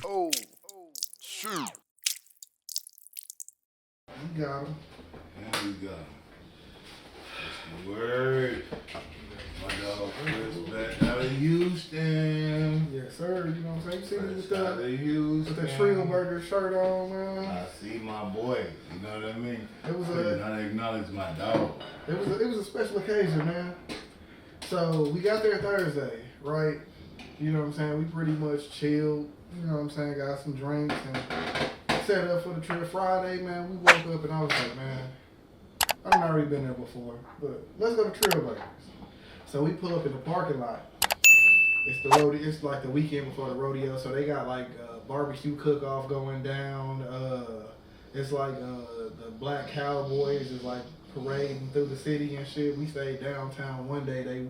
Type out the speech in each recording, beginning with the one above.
Oh, shoot. You got him. There we go. That's the word. My dog Chris back out of Houston. Yes, sir. You know what I'm saying? You see me with Fresh out of the Houston. Trio Burger shirt on, man. I see my boy. You know what I mean? It was I acknowledge my dog. it was a special occasion, man. So we got there Thursday, right? You know what I'm saying? We pretty much chilled. You know what I'm saying? Got some drinks and set up for the trip. Friday, man, we woke up and I was like, man, I've already been there before, but let's go to Trio Burgers. So we pull up in the parking lot. It's the rodeo. It's like the weekend before the rodeo, so they got like barbecue cook-off going down. It's like the Black Cowboys is like parading through the city and shit. We stayed downtown one day. They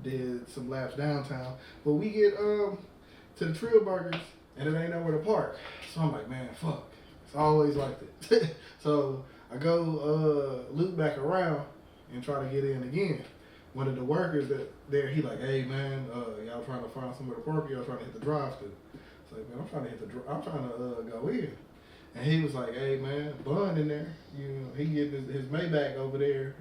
did some laps downtown, but we get to the Trio Burgers and it ain't nowhere to park. So I'm like, man, fuck. It's always like this. So I go loop back around and try to get in again. One of the workers that there, he like, hey man, y'all trying to find somewhere to park? Y'all trying to hit the drive-thru? It's like, man, I'm trying to go in. And he was like, hey man, Bun in there. You know, he getting his Maybach over there.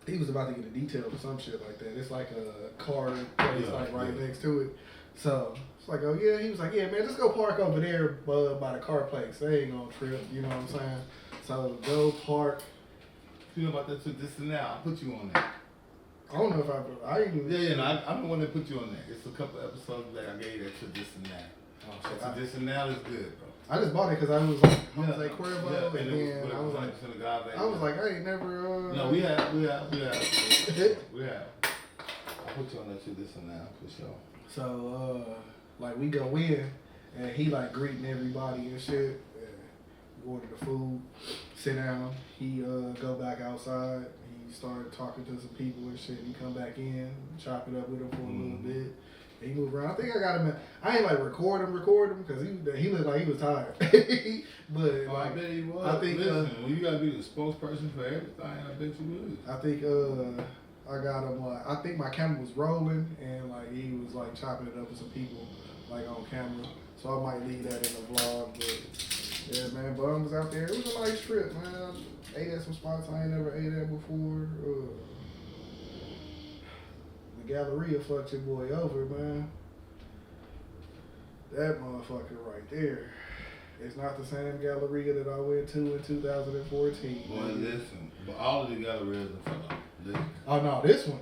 He was about to get a detail or some shit like that. It's like a car place right next to it. So it's like, oh yeah. He was like, yeah man, just go park over there by the car place. They ain't gonna trip. You know what I'm saying? So go park. You know about that too, this and that. I'll put you on that. I don't know if I ain't even. I'm the one that put you on that. It's a couple episodes that I gave that to this and that. Oh, shit, So this and that is good, bro. I just bought it because I was like, Jose Cuervo, yeah, and then I was like, I ain't never. No, we have. We have. I'll put you on that too, this and that for sure. So, like we go in, and he like greeting everybody and shit. We order the food, sit down. He go back outside. He started talking to some people and shit. He come back in, chop it up with him for a little bit. He moved around. I think I got him. I ain't like record him because he looked like he was tired. But I bet he was. I think when you gotta be the spokesperson for everything, I bet you would. I think I got him. I think my camera was rolling and like he was like chopping it up with some people like on camera. So I might leave that in the vlog. But yeah, man, Bum was out there. It was a nice trip, man. Ate at some spots I ain't never ate at before. The Galleria fucked your boy over, man. That motherfucker right there. It's not the same Galleria that I went to in 2014. Boy, listen. But all of the Gallerias are phenomenal. Oh, no, this one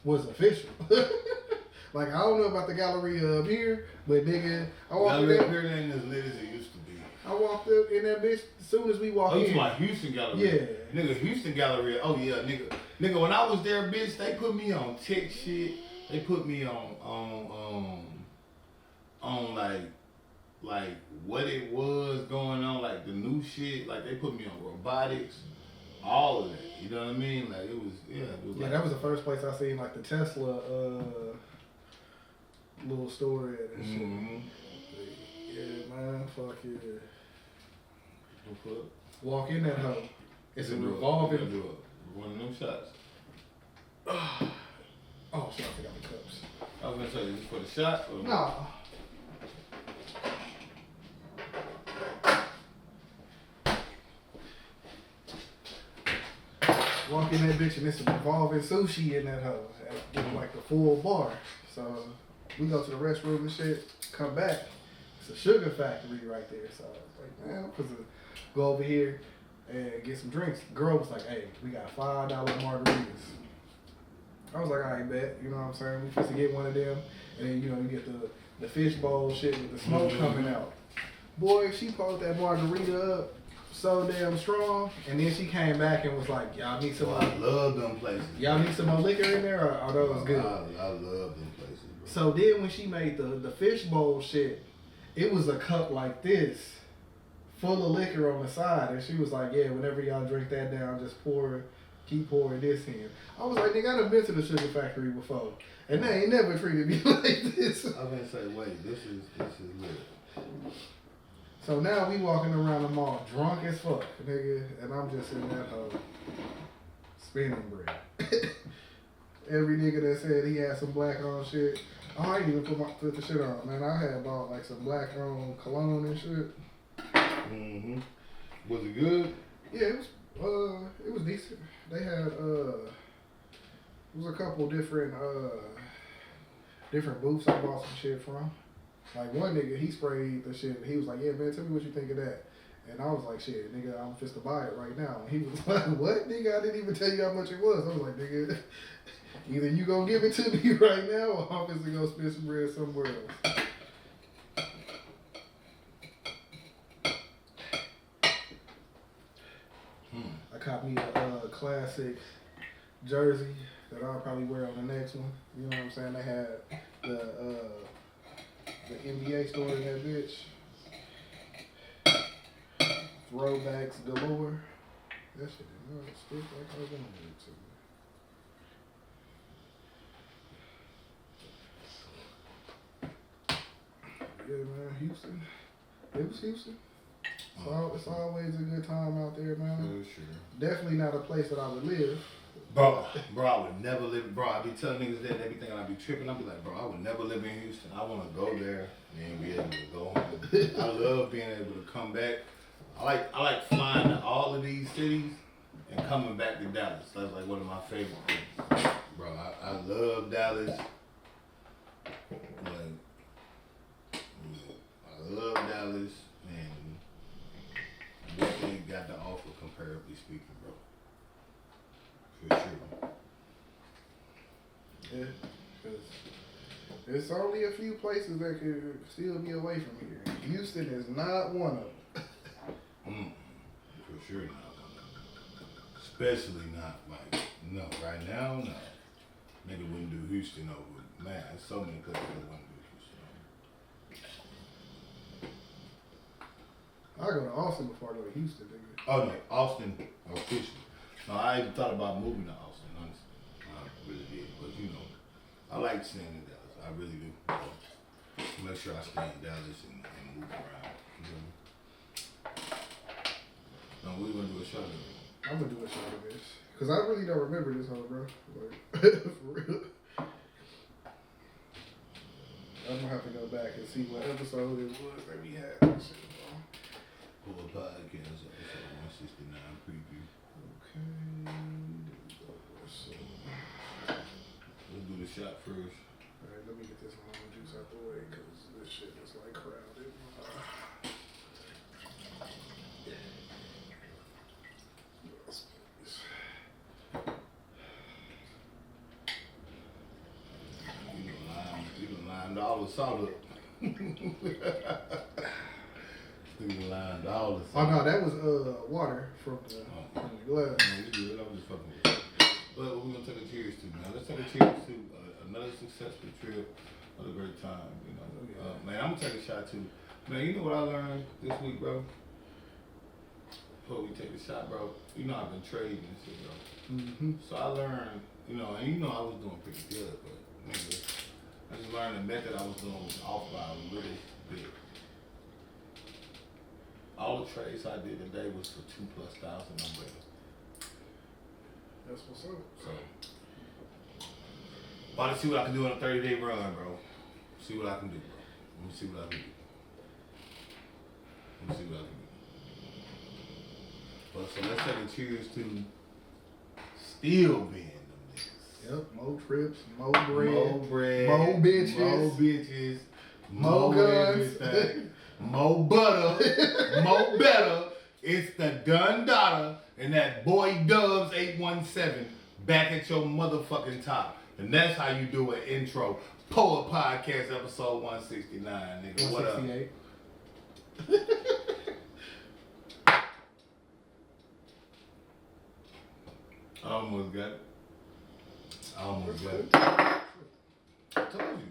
was official. Like, I don't know about the Galleria up here, but nigga, I walked in there. Galleria ain't as lit as it used to be. I walked up in that bitch as soon as we walked in. Oh, you like Houston Galleria? Yeah. Nigga, Houston Galleria. Oh, yeah, nigga. Nigga, when I was there, bitch, they put me on tech shit. They put me on like what it was going on, like the new shit. Like they put me on robotics, all of that. You know what I mean? Like it was, yeah. Yeah, that was the first place I seen like the Tesla little store at and shit. Yeah, man, fuck yeah. Walk in that hoe. It's a revolving. One of them shots. Oh, shit, I forgot the cups. I was gonna tell you, for the shot? Or Nah. Walk in that bitch and it's a revolving sushi in that hoe. Like the full bar. So we go to the restroom and shit, come back. It's a sugar factory right there. So I was like, man, I'm supposed to go over here and get some drinks. The girl was like, hey, we got $5 margaritas. I was like, I ain't bet, you know what I'm saying? We supposed to get one of them, and then, you know, you get the fishbowl shit with the smoke coming out. Boy, she pulled that margarita up so damn strong, and then she came back and was like, y'all need some I love them places. Y'all need some more liquor in there, or are those good? I love them places, bro. So then when she made the fishbowl shit, it was a cup like this, full of liquor on the side, and she was like, yeah, whenever y'all drink that down, just keep pouring this in. I was like, nigga, I done been to the sugar factory before, and they ain't never treated me like this. I was gonna say, wait, this is lit. So now we walking around the mall drunk as fuck, nigga, and I'm just in that hoe spinning bread. Every nigga that said he had some black on shit. Oh, I didn't even put the shit on, man. I had bought like some black on cologne and shit. Mm-hmm. Was it good? Yeah, it was decent. They had it was a couple different booths I bought some shit from. Like one nigga, he sprayed the shit and he was like, yeah man, tell me what you think of that. And I was like, shit, nigga, I'm just to buy it right now. And he was like, what, nigga? I didn't even tell you how much it was. I was like, nigga, either you gonna give it to me right now or I'm just gonna go spend some bread somewhere else. I caught me a classic jersey that I'll probably wear on the next one. You know what I'm saying? They had the NBA store in that bitch. Throwbacks galore. That shit did not stick like I was gonna do it to me. Yeah, man, Houston. It was Houston. It's always a good time out there, man. For sure. Definitely not a place that I would live. Bro, I would never live. Bro, I be telling niggas that they be thinking I be tripping. I be like, bro, I would never live in Houston. I want to go there and be able to go home. I love being able to come back. I like flying to all of these cities and coming back to Dallas. That's like one of my favorite things. Bro, I love Dallas. Like, I love Dallas and what they got to offer comparatively speaking, bro. For sure. Yeah, because there's only a few places that could still be away from here. Houston is not one of them. For sure not. Especially not like, no, right now, no. Nigga wouldn't do Houston over. Man, there's so many countries that wouldn't do Houston over. I go to Austin before I go to Houston, nigga. Oh no, Austin officially. No, I even thought about moving to Austin, honestly. I really did. But you know, I like staying in Dallas. I really do. So, make sure I stay in Dallas and move around. You know? No, we gonna do a show today. I'm gonna do a shot of this. Cause I really don't remember this whole, bro. Like, for real. I'm gonna have to go back and see what episode it was that we had. That shit, bro. Pull podcast episode 169 preview. Okay. So, Let's do the shot first. alright, let me get this lemon juice out the way, cause this shit is like crowded. You done lined all the salt up. You done lined all the Oh salt. no, that was water from the glass. No, we good. I'm just fucking with you. But what we gonna take a cheers to, man? Let's take a cheers to another successful trip, another great time. You know, man, I'm gonna take a shot too. Man, you know what I learned this week, bro? Before we take a shot, bro, you know I've been trading and shit, bro. Mm-hmm. So I learned, you know, and you know I was doing pretty good, but nigga, I just learned the method I was doing was off by a little bit. All the trades I did today was for 2,000+ on bet. That's what's up. So, about to see what I can do on a 30-day run, bro. See what I can do, bro. Let me see what I can do. Let me see what I can do. But so let's take a cheers to still being them niggas. Yep, more trips, more bread, More bread, more bitches, more bitches, more guns, everything, more butter, more better. It's the Dun Dada and that boy Dubz 817 back at your motherfucking top. And that's how you do an intro. Poet Podcast episode 169, nigga. What up? 168. I almost got it. I told you.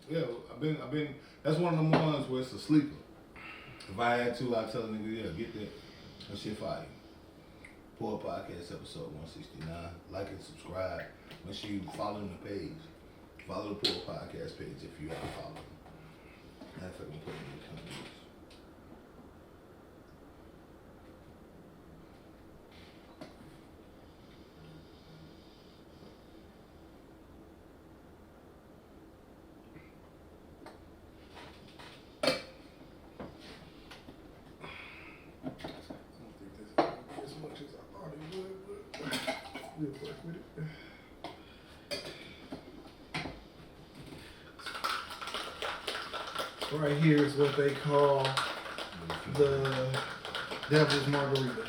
Yeah, I've been. That's one of them ones where it's a sleeper. If I had to, I'd tell a nigga, yeah, get that. That shit fire. Poor Podcast episode 169. Like and subscribe. Make sure you follow the page. Follow the Poor Podcast page if you haven't followed. Matter of fact, I'm putting it in the comments. should work with it. Right here is what they call the Devil's Margarita.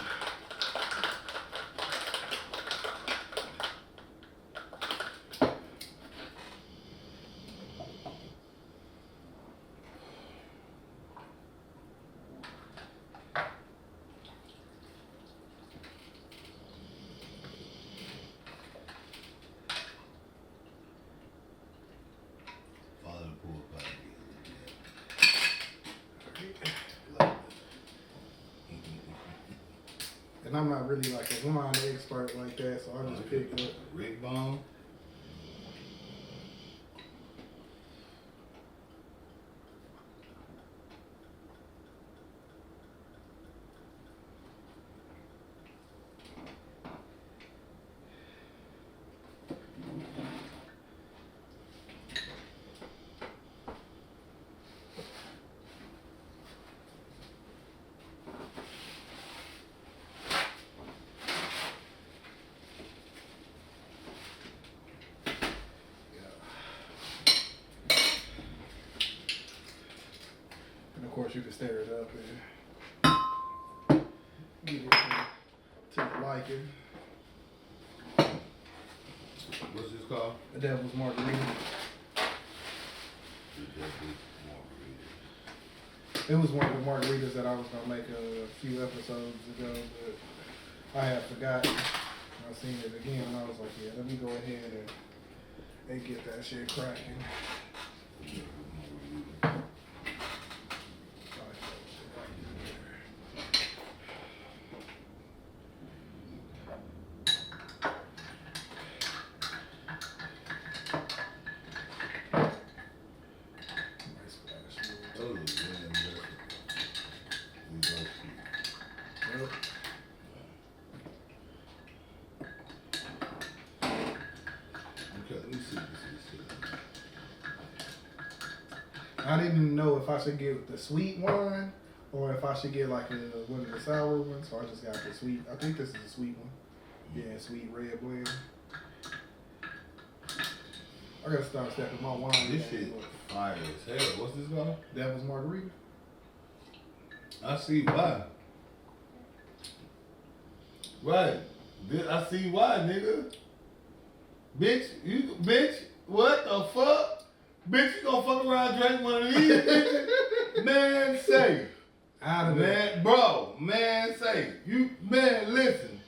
And I'm not really like a wine expert like that, so I just picked up Rick Bone. and of course you can stir it up and get it to the liking. What's this called? The Devil's Margarita. The Devil's Margarita. It was one of the margaritas that I was gonna make a few episodes ago, but I had forgotten. I seen it again and I was like, yeah, let me go ahead and get that shit cracking. I didn't know if I should get the sweet one or if I should get like one of the sour ones, so I just got the sweet. I think this is a sweet one. Yeah, sweet red blend. I gotta start stepping my wine. This shit fire as hell. What's this called? Devil's Margarita. I see why. Right. I see why, nigga. Bitch, what the fuck? Bitch, you gonna fuck around and drink one of these bitches? Man, say. Out of man, bro, man, say. Man, listen.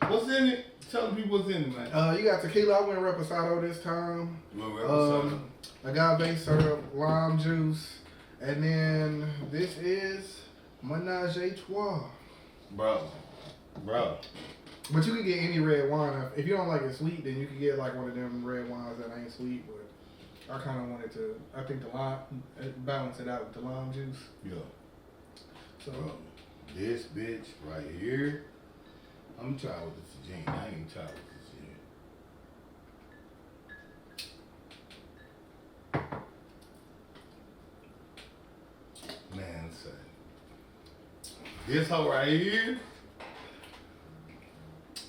What's in it? Tell the people what's in it, man. You got tequila. I went reposado this time. You went reposado? Agave syrup, lime juice, and then this is Menage a Trois. Bro. But you can get any red wine. If you don't like it sweet, then you can get like one of them red wines that ain't sweet. But I kind of wanted to. I think the lime balance it out with the lime juice. Yeah. So bro, this bitch right here. I'm trying with this gin. I ain't trying with this gin. Man, say. This hoe right here.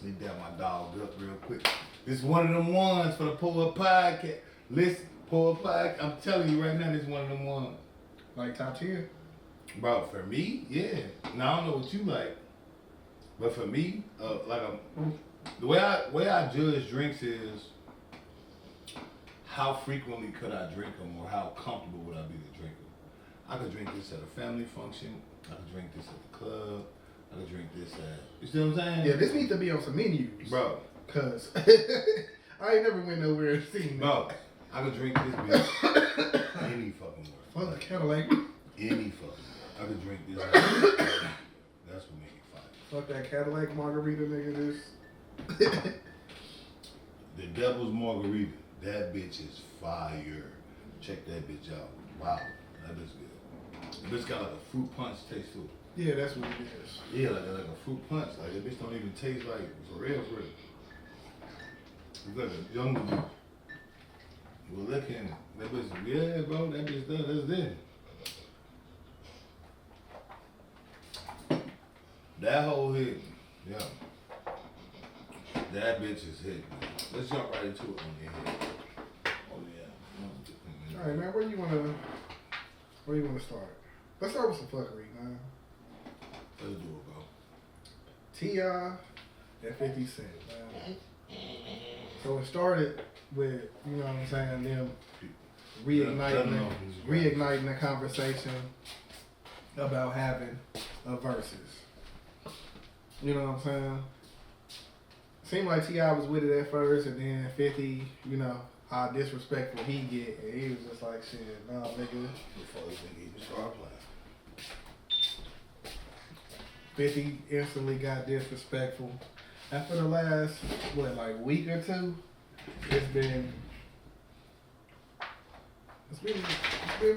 Let me dab my dog up real quick. This is one of them ones for the Pull-Up Podcast. Listen, Pull-Up Podcast. I'm telling you right now, this is one of them ones. like top tier. Bro, for me, yeah. Now I don't know what you like, but for me, the way I judge drinks is how frequently could I drink them, or how comfortable would I be to drink them. I could drink this at a family function. I could drink this at the club. I could drink this at, you see what I'm saying? Yeah, this needs to be on some menus, bro. Cause I ain't never went nowhere and seen bro. I could drink this bitch any fucking word. Fuck the Cadillac. Any fucking word. I could drink this. That's what make it fire. Fuck that Cadillac margarita, nigga. The Devil's Margarita. That bitch is fire. Check that bitch out. Wow, that bitch good. That bitch got like a fruit punch taste to it. Yeah, that's what it is. Yeah, like a fruit punch. Like that bitch don't even taste like for real. It's like a jungle juice. Well, look in that bitch. Yeah, bro, that bitch does. That's it. That whole hit, yeah. That bitch is hit, man. Let's jump right into it on your head. Oh yeah. All right, man. Where you wanna start? Let's start with some fuckery, man. Let's do it, bro. T.I. and 50 Cent, man. So it started with, you know what I'm saying, them reigniting the conversation about having a versus. You know what I'm saying? Seemed like T.I. was with it at first, and then 50, you know, how disrespectful he get, and he was just like, shit, nah, nigga. Before this nigga even start playing. 50 instantly got disrespectful. And for the last, week or two, it's been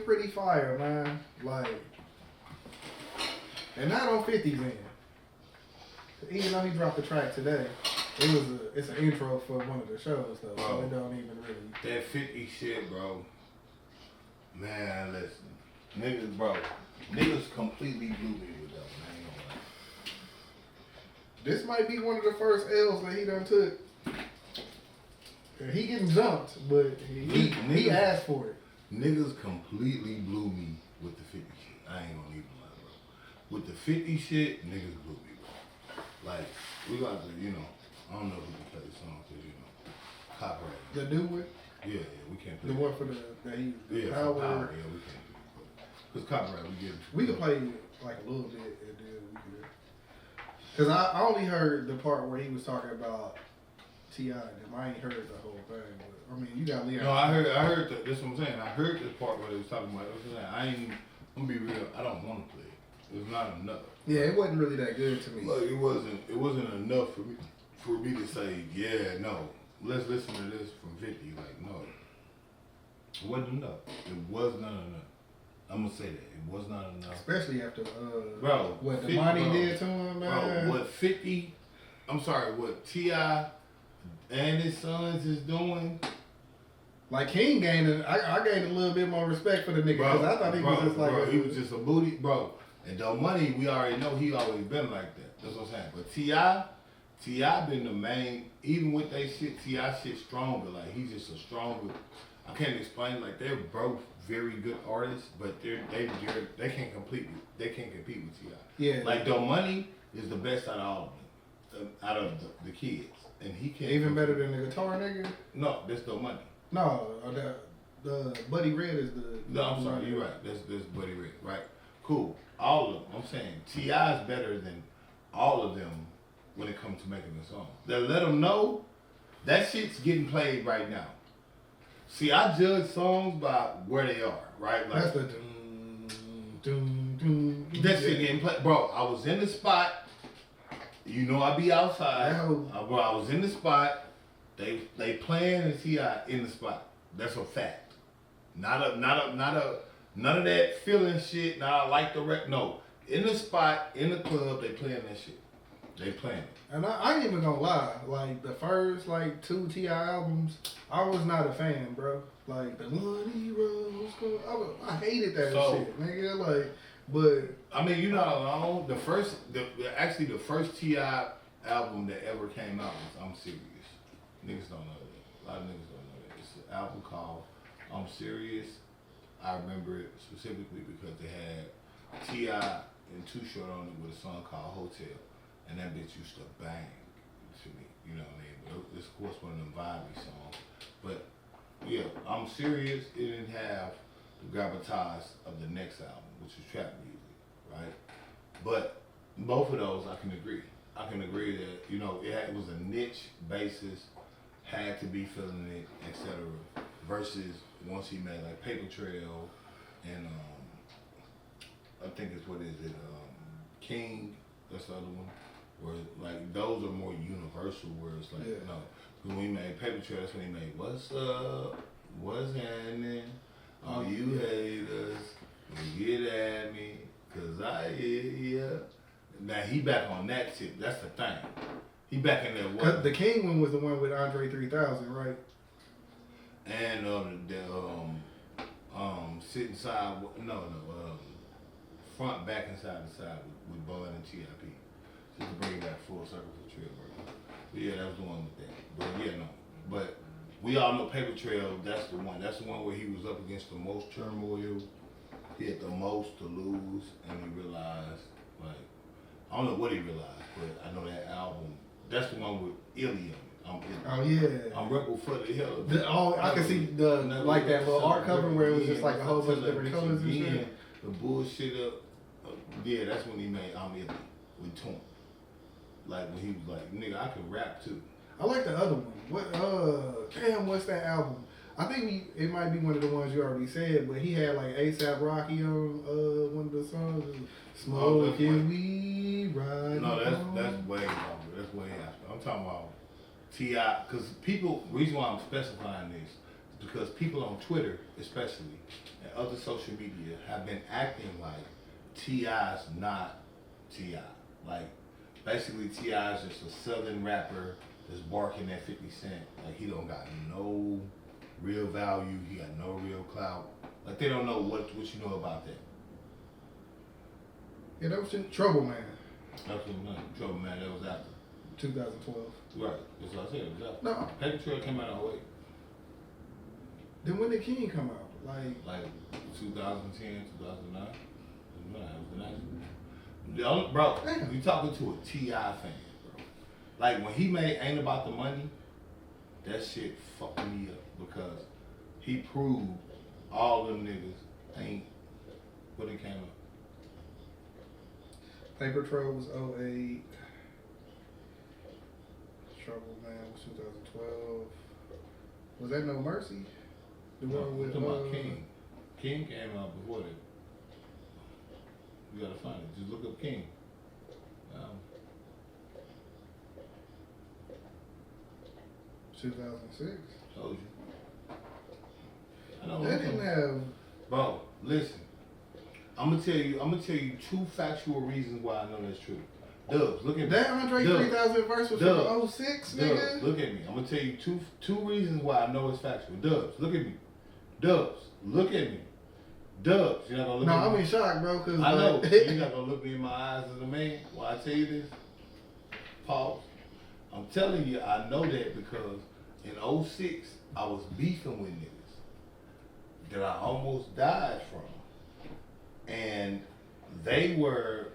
pretty fire, man. Like, and not on 50's end. Even though he dropped the track today, it's an intro for one of the shows though, so it don't even really. That 50 shit, bro. Man, listen, niggas completely blew me with that one. I ain't gonna lie. This might be one of the first L's that he done took. He getting jumped, but he asked for it. Niggas completely blew me with the 50 shit. I ain't gonna even lie, bro. With the 50 shit, niggas blew me, bro. Like, we got to, you know, I don't know if we can play the song because, you know, copyright. The new one? Yeah, we can't play the one for the power. Yeah, we can't do it. Because copyright, we get it. We could play like a little bit and then we could. Because I only heard the part where he was talking about T.I. and them. I ain't heard the whole thing. But, I mean, you got Leon. No, I heard that's what I'm saying. I heard the part where they was talking about it. I'm gonna be real, I don't want to play it. It was not enough. Yeah, it wasn't really that good to me. Like, it wasn't enough for me to say, yeah, no. Let's listen to this from 50. Like, no. It wasn't enough. It was not enough. I'm gonna say that. It was not enough. Especially after bro, what the money did to him, man. Bro, what T.I. and his sons is doing. Like King gained I gained a little bit more respect for the nigga because I thought he was just like he was just a booty, bro. And the money, we already know he always been like that. That's what I'm saying. But T.I. been the main, even with that shit, T.I. shit stronger. Like, he's just a stronger, I can't explain, like, they're both very good artists, but they can't compete with T.I. Yeah. Like, the money is the best out of all of them, out of the kids. And he can't. Even better than the guitar nigga? No, that's the money. No, the Buddy Red is the. No, I'm sorry, you're right. That's Buddy Red, right? Cool. All of them. I'm saying T.I. is better than all of them when it comes to making a song. They let them know that shit's getting played right now. See, I judge songs by where they are, right? Like, that's the that shit getting played, bro. I was in the spot. You know, I be outside. Bro, I was in the spot. They playing and T.I. in the spot. That's a fact. None of that feeling shit. Nah, I like the rep. No, in the spot, in the club, they playing that shit. They playing it. And I ain't even gonna lie. Like the first 2 T.I. albums, I was not a fan, bro. Like the Money Rose, I hated that shit, nigga. Like, but I mean, you're not alone. The first T.I. album that ever came out was I'm Serious. Niggas don't know that. A lot of niggas don't know that. It's an album called I'm Serious. I remember it specifically because they had T.I. and Too Short on it with a song called Hotel. And that bitch used to bang to me. You know what I mean? But it's, of course, one of them vibey songs. But, yeah, I'm Serious. It didn't have the gravitas of the next album, which is trap music, right? But both of those, I can agree. I can agree that, you know, it was a niche basis, had to be feeling it, etc. Versus once he made like Paper Trail and I think it's King, that's the other one. Where like those are more universal where it's like, yeah. No. When we made Paper Trail, that's when he made What's Up? What's happening? All you haters, you get at me, cause I hear ya. Now he back on that shit. That's the thing. He back in there. What? The King one was the one with Andre 3000, right? And sitting side, front, back, and side to side with Bud and T.I.P. Just to bring it back full circle for Trailbreaker. Yeah, that was the one with that. But yeah, no. But we all know Paper Trail, that's the one. That's the one where he was up against the most turmoil. He had the most to lose, and he realized, like, I don't know what he realized, but I know that album, that's the one with Illy on it. Oh yeah. I'm Rebel for the Hill. I can see the like that little art cover where it was just like a whole bunch of different colors and shit. The bullshit up. Yeah, that's when he made I'm Illy with Tune. Like when he was like, nigga, I can rap too. I like the other one. What's that album? I think it might be one of the ones you already said, but he had like ASAP Rocky on one of the songs. Smoking weed, right? No, that's way longer. That's way after. I'm talking about T.I. Because reason why I'm specifying this is because people on Twitter, especially, and other social media have been acting like T.I.'s not T.I. Like, basically T.I. is just a southern rapper that's barking at 50 Cent. Like, he don't got no real value. He got no real clout. Like, they don't know what you know about that. Yeah, that was in Trouble Man. That's what I'm Trouble Man, that was after. 2012. Right, that's what I said. It was after. No. Paper Trail came out all the way. Then when did King come out? Like 2010, 2009. It was the next one. Bro, damn. You talking to a T.I. fan, bro. Like when he made Ain't About the Money, that shit fucked me up because he proved all them niggas ain't what it came up. Paper Trail was 08. Trouble Man was 2012. Was that No Mercy? The one with about King. King came out before that. You gotta find it. Just look up King. 2006. Told you. I know. They didn't have. Bro, listen. I'm gonna tell you two factual reasons why I know that's true. Dubz, look at me. That Andre 3000 verse was from 06, nigga. Dubz, look at me. I'm gonna tell you two reasons why I know it's factual. Dubz, look at me. Dubz, look at me. Dubz, you're not gonna look at me. No, I'm in shock, bro. Cause I know. You're not gonna look me in my eyes as a man while I tell you this. Pause. I'm telling you, I know that because in 06, I was beefing with niggas that I almost died from. And they were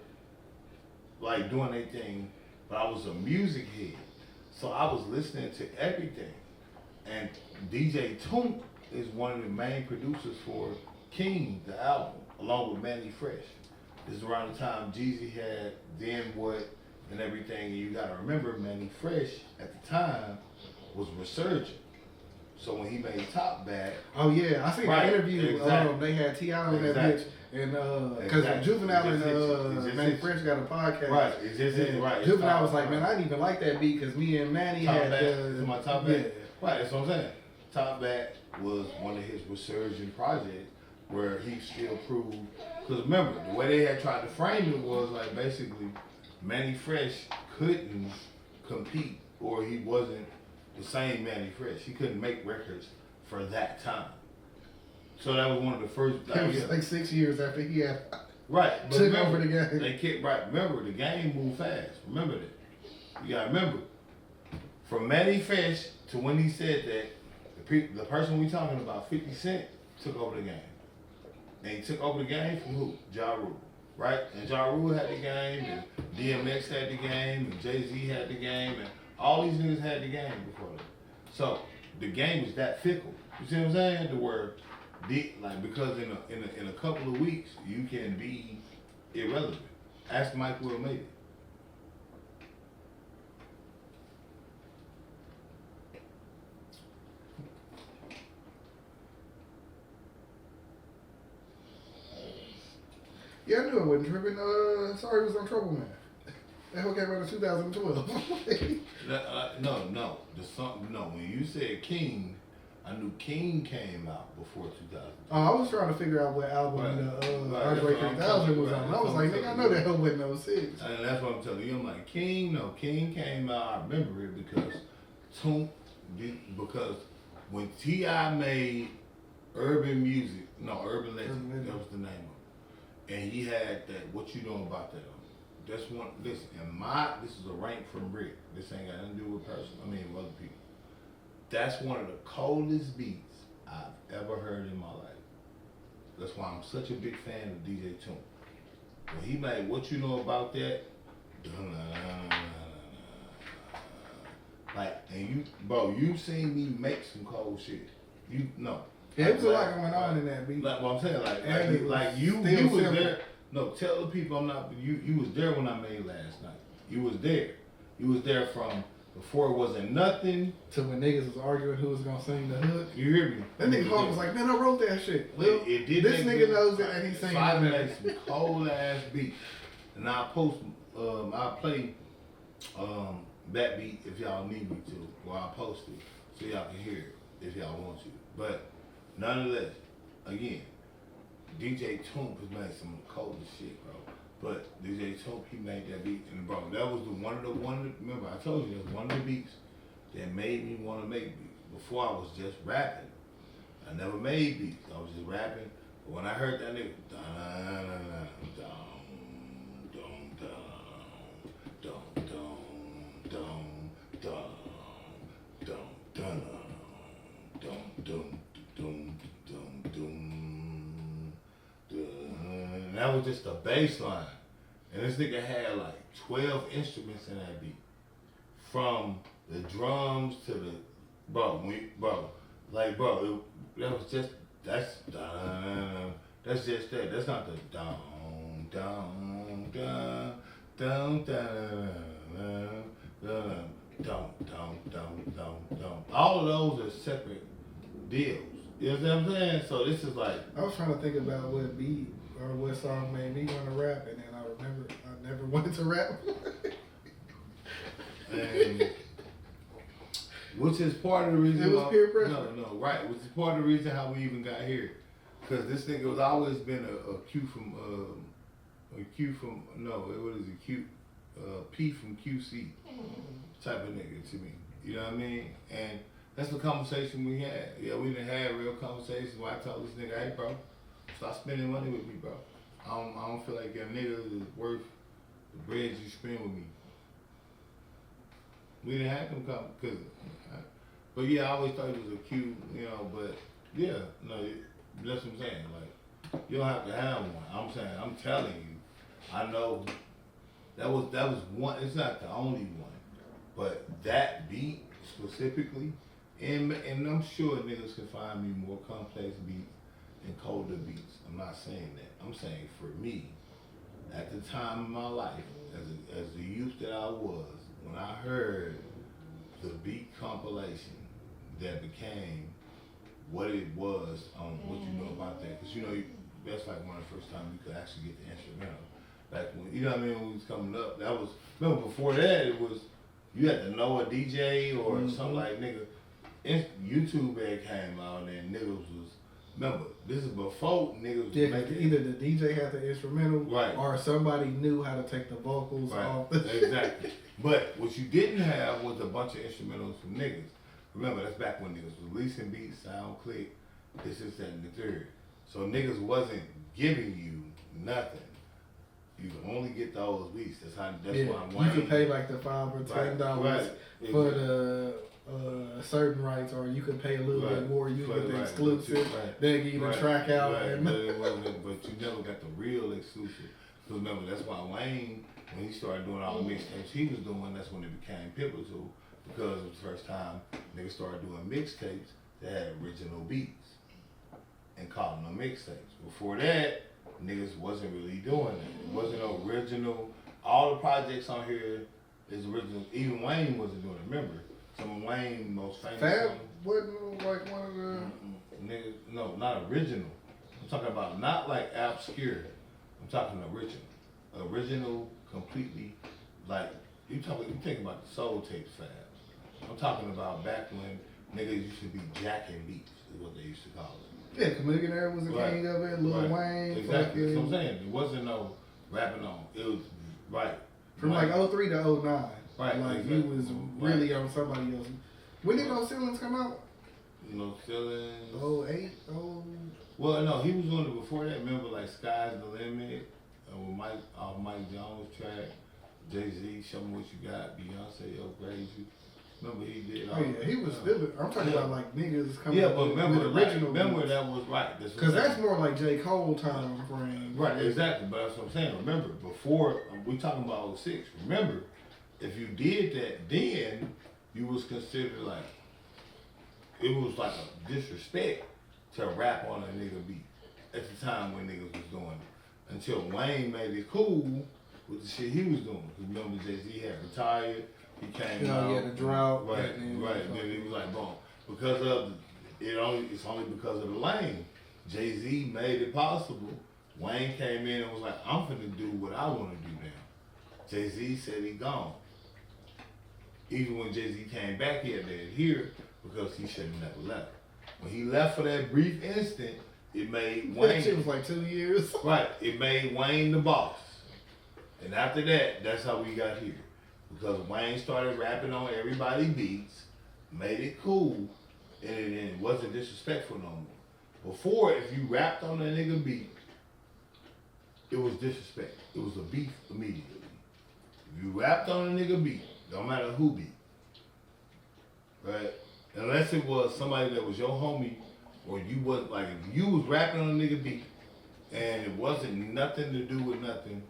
like doing their thing, but I was a music head. So I was listening to everything. And DJ Toomp is one of the main producers for King, the album, along with Manny Fresh. This is around the time Jeezy had Then What and everything. And you gotta remember, Manny Fresh at the time was resurgent. So when he made Top Back. Oh yeah, I seen the interview. Exactly. They had T.I. on that bitch. And because Juvenile and Manny Fresh got a podcast. Right, it's just right. Juvenile was like, man, I didn't even like that beat because me and Manny Top had my Top Back. Yeah. Right, that's what I'm saying. Top Back was one of his resurgent projects where he still proved. Because remember, the way they had tried to frame it was like basically Manny Fresh couldn't compete, or he wasn't the same Manny Fresh. He couldn't make records for that time. So that was one of the first. It was like 6 years after he had took over the game. They kept Remember, the game moved fast. Remember that. You gotta remember. From Manny Fresh to when he said that, the person we talking about, 50 Cent, took over the game. And he took over the game from who? Ja Rule. Right? And Ja Rule had the game, and DMX had the game, and Jay-Z had the game, and all these niggas had the game before that. So the game was that fickle. You see what I'm saying? To where because in a couple of weeks you can be irrelevant. Ask Mike Will made it. Yeah, I knew I wasn't tripping. Sorry, it was on Trouble Man. That whole came out in 2012. No. When you said King, I knew King came out before 2000. Oh, I was trying to figure out what album Andre 3000 was on. I was like, nigga, I know that hell wasn't 06. And that's what I'm telling you. I'm like, King came out. I remember it because when T.I. made Urban Legend, that was the name of it. And he had that, what you know about that? That's one. Listen, this is a rank from Rick. This ain't got nothing to do with person. I mean, with other people. That's one of the coldest beats I've ever heard in my life. That's why I'm such a big fan of DJ Toon. When he made What You Know About That, like, and you, bro, you seen me make some cold shit. You know. Yeah, it was a lot going on in that beat. Like what I'm saying, you was there. No, tell the people I'm not. You was there when I made last night. You was there. You was there from before it wasn't nothing to when niggas was arguing who was gonna sing the hook. You hear me? That nigga Hawk was like, man, I wrote that shit. Well, it did. This nigga knows it and he's singing I it. made some cold ass beats, and I post. I play that beat if y'all need me to, or I post it so y'all can hear it if y'all want to. But nonetheless, again, DJ Toomp has made some coldest shit, bro. But DJ Toomp, he made that beat, and bro, that was one of the remember I told you, that was one of the beats that made me want to make beats. Before I was just rapping. I never made beats. I was just rapping. But when I heard that nigga, and that was just the bass line. And this nigga had like 12 instruments in that beat. From the drums to the, that was just, that's just that. That's not the down, down, down, down, down, down, down. All of those are separate deals. You know what I'm saying? So this is like, I was trying to think about what beat or what song made me want to rap, and then I remember I never wanted to rap. and which is part of the reason. It was peer pressure. No, right. Which is part of the reason how we even got here, because this nigga was always been a P from QC type of nigga to me. You know what I mean? And that's the conversation we had. Yeah, we done had real conversations where I told this nigga, hey bro, stop spending money with me, bro. I don't feel like your nigga is worth the bread you spend with me. We didn't have them come, but yeah, I always thought it was a cute, you know, but yeah, no, that's what I'm saying. Like, you don't have to have one. I'm telling you, I know that was one. It's not the only one, but that beat specifically, and I'm sure niggas can find me more complex beats and colder beats. I'm not saying that. I'm saying for me, at the time of my life, as the youth that I was, when I heard the beat compilation that became what it was on What You Know About That, because you know that's like one of the first times you could actually get the instrumental. Back when, you know what I mean, when we was coming up, that was, remember before that it was, you had to know a DJ or something like, nigga, YouTube had came out and niggas was, remember, this is before niggas was making, either the DJ had the instrumental, right, or somebody knew how to take the vocals off. Exactly. But what you didn't have was a bunch of instrumentals from niggas. Remember, that's back when niggas was releasing beats, sound click, this, that, and the third. So niggas wasn't giving you nothing. You could only get those beats. That's why you could pay like the $5 or $10 for the certain rights, or you could pay a little bit more. You get the exclusive. They give you the track out. But you never got the real exclusive. Because remember, that's why Wayne, when he started doing all the mixtapes he was doing, that's when it became pivotal, because it was the first time niggas started doing mixtapes that had original beats and calling them mixtapes. Before that, niggas wasn't really doing that. It wasn't original. All the projects on here is original. Even Wayne wasn't doing it. Remember, some of Wayne's most famous Fab wasn't like one of the niggas. No, not original. I'm talking about not like obscure. I'm talking original. Original, completely, like, you think about the soul tapes Fab. I'm talking about back when niggas used to be jacking beats, is what they used to call it. Yeah, Chameleon was the king of it, Lil Wayne. Exactly, that's what I'm saying. There wasn't no rapping on. It was, from like 03 to 09. Right. Like, he was really on somebody else. When did No Ceilings come out? No Ceilings. 08? Well, no, he was doing it before that. Remember, like, Sky's the Limit. with Mike Jones track, Jay-Z, Show Me What You Got, Beyonce, Upgrade You. Remember he did. Oh yeah, he was still. I'm talking about like niggas coming. Yeah, but remember, with original. remember that was right. Because that's more like J. Cole time frame. Right, exactly. But that's what I'm saying. Remember, before we talking about 06. Remember, if you did that, then you was considered like it was like a disrespect to rap on a nigga beat at the time when niggas was doing it. Until Wayne made it cool with the shit he was doing. Remember, Jay-Z had retired. He came out. Yeah, the drought. Right. Then he was like, boom. Because of it's only because of the lane. Jay-Z made it possible. Wayne came in and was like, I'm finna do what I want to do now. Jay-Z said he gone. Even when Jay-Z came back, he had to adhere because he should have never left. When he left for that brief instant, it made Wayne. That shit was like 2 years. Right. It made Wayne the boss. And after that, that's how we got here. Because Wayne started rapping on everybody's beats, made it cool, and it wasn't disrespectful no more. Before, if you rapped on a nigga beat, it was disrespect. It was a beef immediately. If you rapped on a nigga beat, don't matter who beat, right? Unless it was somebody that was your homie, or you was like, if you was rapping on a nigga beat, and it wasn't nothing to do with nothing,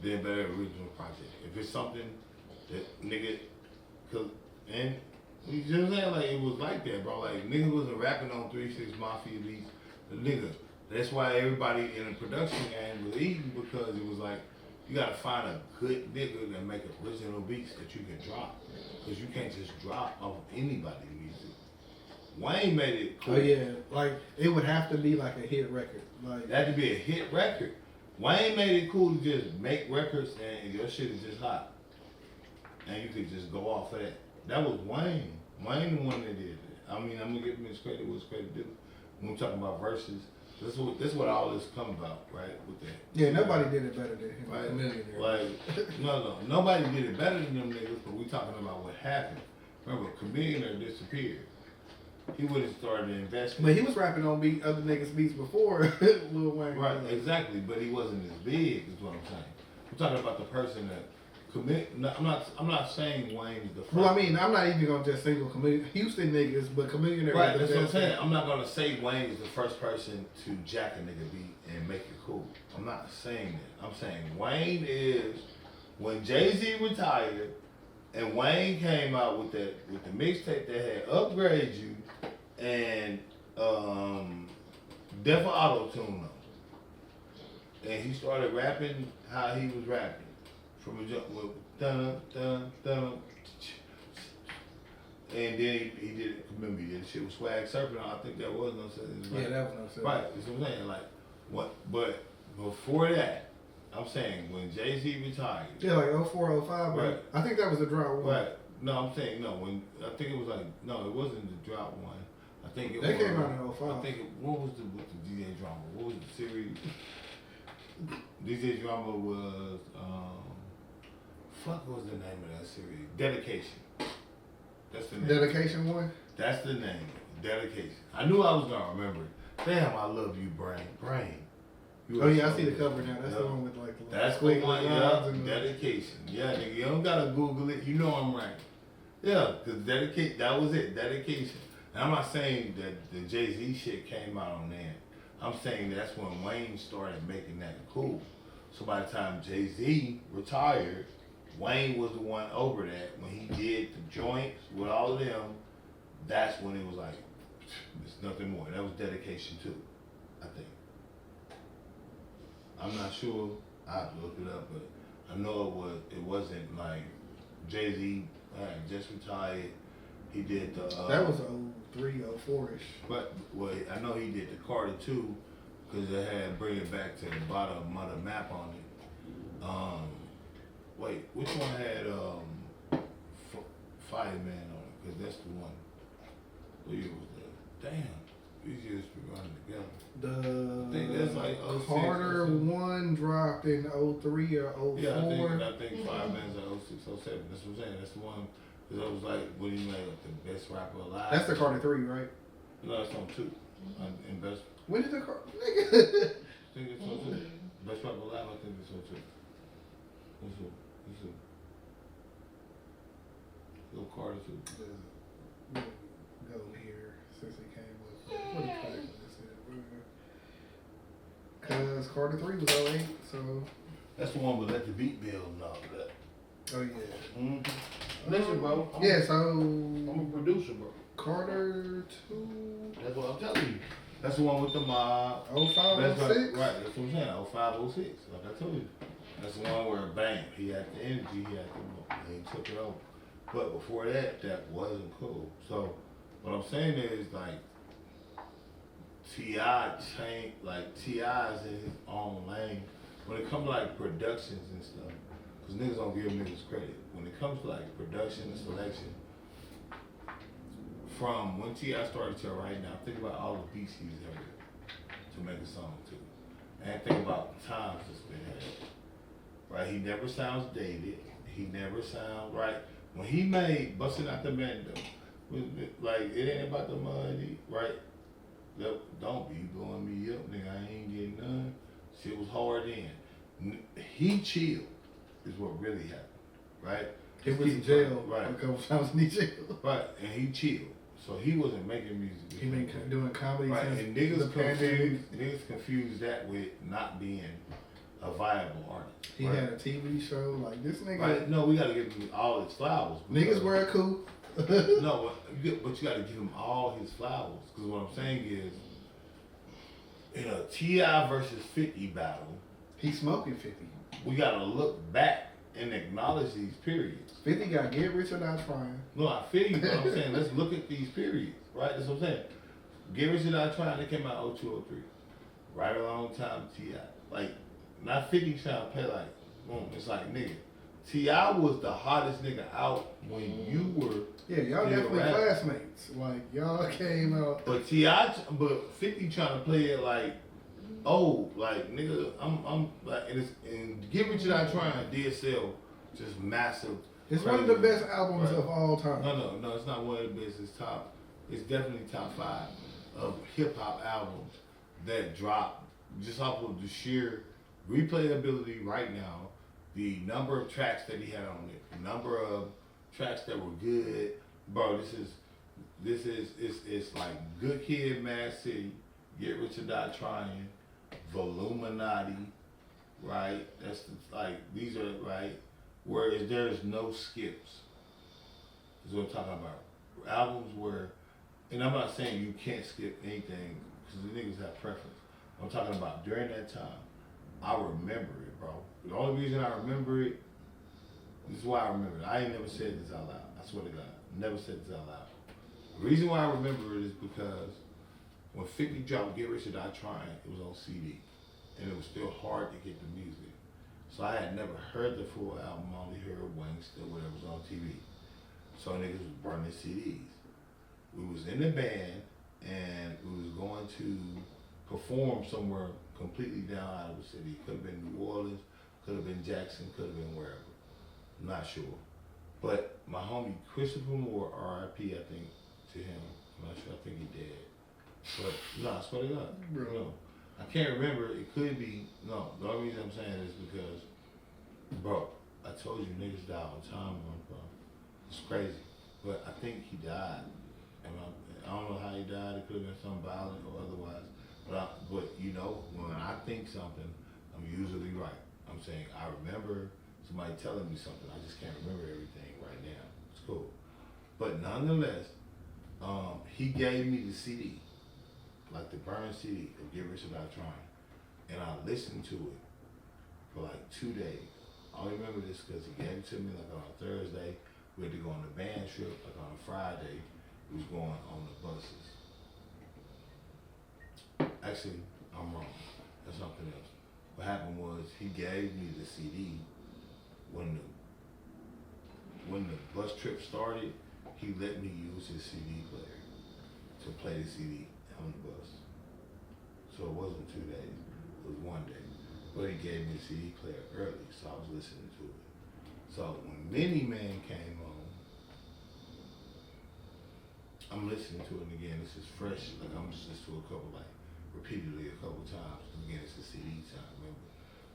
then better original project. If it's something that nigga, and you know what I'm saying? Like, it was like that, bro. Like, nigga wasn't rapping on 3-6 Mafia beats. The nigga. That's why everybody in the production game was eating, because it was like, you gotta find a good nigga that make original beats that you can drop. Because you can't just drop off anybody's music. Wayne made it cool. Oh yeah, like, it would have to be like a hit record. Like, It had to be a hit record. Wayne made it cool to just make records and your shit is just hot. And you could just go off of that. That was Wayne. Wayne the one that did that. I mean, I'm gonna give him his credit, what's credit due. When we're talking about verses, this is what all this come about, right? With that. yeah, nobody did it better than him. Right. A millionaire. Like, no, nobody did it better than them niggas, but we talking about what happened. Remember, Chameleon disappeared. He would have started investing. But he was rapping on other niggas' beats before Lil Wayne. Right, exactly, but he wasn't as big, is what I'm saying. I'm talking about the person that no, I'm not saying Wayne is the first. Well, I mean, I'm not even gonna just single Houston niggas, but Chameleon. Right, that's what I'm saying. I'm not gonna say Wayne is the first person to jack a nigga beat and make it cool. I'm not saying that. I'm saying Wayne is when Jay-Z retired and Wayne came out with the mixtape that had Upgrade You and Def Auto-Tune on. And he started rapping how he was rapping. From a jump with dun dun dun, and then he did. Remember, he did shit with Swag Surfing. I think that was no sense. Yeah, that was no sense. Right, that's what I'm saying. Like what? But before that, I'm saying when Jay-Z retired. Yeah, like 04, 05. Right. I think that was the drought one. Right. No, I'm saying no. When I think it was like no, it wasn't the drought one. I think it That was. came out in 05. I think what was with the DJ Drama? What was the series? DJ Drama was. Fuck, what was the name of that series? Dedication. That's the name. Dedication one? That's the name. Dedication. I knew I was gonna remember it. Damn, I love you, Brain. You Oh are yeah, I so see the good. cover now. That's Yep. the one with like the That's the squiggly one, lines yeah. and the- Dedication. Yeah, nigga, you don't gotta Google it. You know I'm right. Yeah, cause that was it. Dedication. And I'm not saying that the Jay-Z shit came out on that. I'm saying that's when Wayne started making that cool. So by the time Jay-Z retired, Wayne was the one over that. When he did the joints with all of them, that's when it was like, there's nothing more. That was Dedication too, I think. I'm not sure. I have to look it up, but I know it wasn't like Jay-Z had just retired. He did the that was 03, 04-ish. But well, I know he did the Carter too, because it had Bring It Back to the Bottom of the Map on it. Wait, which one had Fireman on it? Because that's the one. What year was that? Damn, these years be running together. I think that's like 06 Carter or something. 1 dropped in 03 or 04. Yeah, I think Fireman's like 06, 07. That's what I'm saying. That's the one. Because that was like when he made like, the best rapper alive. That's the Carter 3, right? No, that's on 2. In best. When did the Carter? Nigga. I think it's on 2. Best rapper alive. I think it's This one too. This one. Little Carter too. Go here since he came up. What he cracked when this is, cause Carter 3 was 08, so. That's the one with Let the Beat Build and all that. Oh yeah. Mm-hmm. Listen, bro. I'm a producer, bro. Carter 2. That's what I'm telling you. That's the one with the mob. 05, 06? Right, that's what I'm saying. 05, 06. Like I told you. That's the one where bang, he had the energy, he had the, and he took it over. But before that, that wasn't cool. So what I'm saying is like T.I. changed, like T.I.'s in his own lane. When it comes to like productions and stuff, because niggas don't give niggas credit. When it comes to like production and selection, from when T.I. started to right now, think about all the beats he's heard to make a song to. And think about the times it's been had. Right? He never sounds dated. He never sounds right. When he made Bustin' Out the Bando, like it ain't about the money, right? Don't be blowing me up, nigga. I ain't getting none. Shit was hard then. He chilled, is what really happened, right? He was in jail right. a couple times in jail. Right, and he chilled. So he wasn't making music. He been doing comedy right. since And niggas confused that with not being a viable artist. He had a TV show, like this nigga. Right, no, we gotta give him all his flowers. Niggas wear a coupe. No, but you gotta give him all his flowers. Because what I'm saying is, in a T.I. versus 50 battle, he's smoking 50. We gotta look back and acknowledge these periods. 50 got Get Rich or Die Trying. No, I feel you, but I'm saying let's look at these periods, right? That's what I'm saying. Get Rich or Die Trying, they came out 02, 03. Right along time T.I. Like, not 50 trying to play like, boom, it's like, nigga, T.I. was the hottest nigga out when you were. Yeah, y'all definitely classmates. Like, y'all came out. But 50 trying to play it like, oh, like, nigga, I'm like, and Get Rich or Die Trying did sell just massive. It's one of the best albums of all time. No, it's not one of the best. It's definitely top 5 of hip hop albums that dropped just off of the sheer replayability right now, the number of tracks that he had on it, the number of tracks that were good. Bro, it's like Good Kid, Mad City, Get Rich or Die Trying, Voluminati, right? These are, right? Whereas there's no skips. Is what I'm talking about. Albums where, and I'm not saying you can't skip anything, because the niggas have preference. I'm talking about during that time, I remember it, bro. The only reason I remember it, this is why I remember it. I ain't never said this out loud. I swear to God. Never said this out loud. The reason why I remember it is because when 50 dropped Get Rich or Die Trying, it was on CD. And it was still hard to get the music. So I had never heard the full album, I only heard Wangsta, whatever was on TV. So niggas was burning CDs. We was in the band, and we was going to perform somewhere completely down out of the city. Could have been New Orleans, could have been Jackson, could have been wherever. I'm not sure. But my homie Christopher Moore, R.I.P. I think to him. I'm not sure. I think he dead. But no, I swear to God. Bro. No. I can't remember. It could be. No, the only reason I'm saying is because, bro, I told you niggas die all the time, bro. It's crazy. But I think he died. And I don't know how he died. It could have been something violent or otherwise. But you know, when I think something, I'm usually right. I'm saying I remember somebody telling me something. I just can't remember everything right now. It's cool. But nonetheless, he gave me the CD, like the burn CD of Get Rich or Die Trying. And I listened to it for like 2 days. I only remember this because he gave it to me like on a Thursday. We had to go on the band trip, like on a Friday. We was going on the buses. Actually, I'm wrong. That's something else. What happened was he gave me the CD when the bus trip started. He let me use his CD player to play the CD on the bus. So it wasn't 2 days. It was 1 day. But he gave me the CD player early, so I was listening to it. So when Mini Man came on, I'm listening to it again. This is fresh. Like I'm just listening to a couple, like repeatedly a couple times. Again, it's the CD time, remember?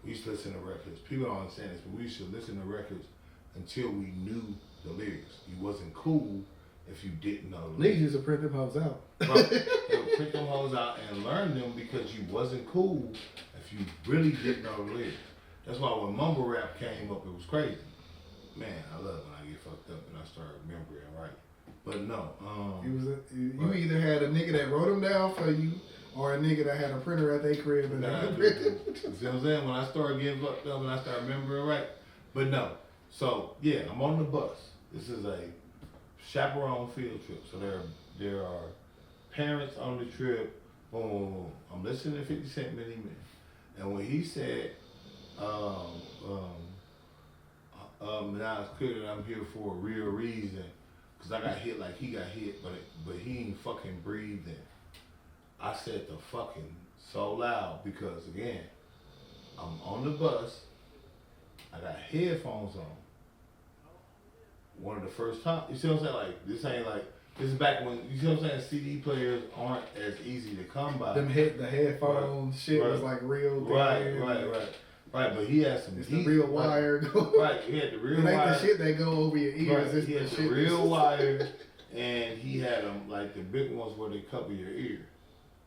we used to listen to records. People don't understand this, but we used to listen to records until we knew the lyrics. You wasn't cool if you didn't know the lyrics. Niggas used to print them hoes out. Bro, they would print them hoes out and learn them because you wasn't cool if you really didn't know the lyrics. That's why when mumble rap came up, it was crazy. Man, I love when I get fucked up and I start remembering, right? But no, you either had a nigga that wrote them down for you, or a nigga that had a printer at their crib and they printed. You see what I'm saying? When I started getting fucked up and I started remembering right. But no. So yeah, I'm on the bus. This is a chaperone field trip. So there are parents on the trip. Boom, boom, boom. I'm listening to 50 Cent Many Men. And when he said, now it's clear that I'm here for a real reason. Cause I got hit like he got hit, but he ain't fucking breathing. I said the fucking so loud because again, I'm on the bus. I got headphones on. One of the first times, you see what I'm saying? Like this ain't like this is back when you see what I'm saying. CD players aren't as easy to come by. The headphone shit was like real. Right. But he had some. It's the real wire. Right, he had the real wire. It ain't the shit that go over your ears. Right. He had the real wire, and he had them like the big ones where they cover your ear.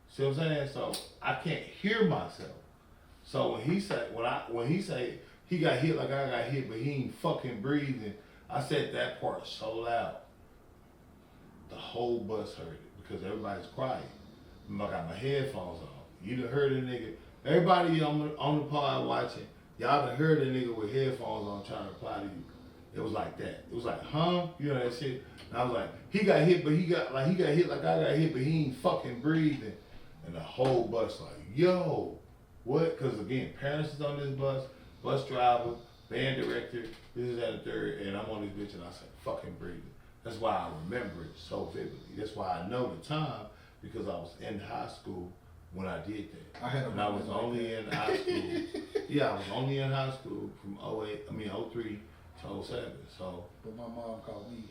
See what I'm saying? So I can't hear myself. So when he say he got hit like I got hit, but he ain't fucking breathing, I said that part so loud. The whole bus heard it because everybody's quiet. I got my headphones on. You done heard a nigga. Everybody on the pod watching, y'all done heard a nigga with headphones on trying to reply to you. It was like that. It was like, huh? You know that shit? And I was like, he got hit, but he got hit like I got hit, but he ain't fucking breathing. And the whole bus like, yo, what? Because again, parents is on this bus driver, band director, this is that and third, and I'm on this bitch and I said, fucking breathing. That's why I remember it so vividly. That's why I know the time because I was in high school when I did that. I was only in high school. Yeah, I was only in high school from 03 to 07. So. But my mom called me.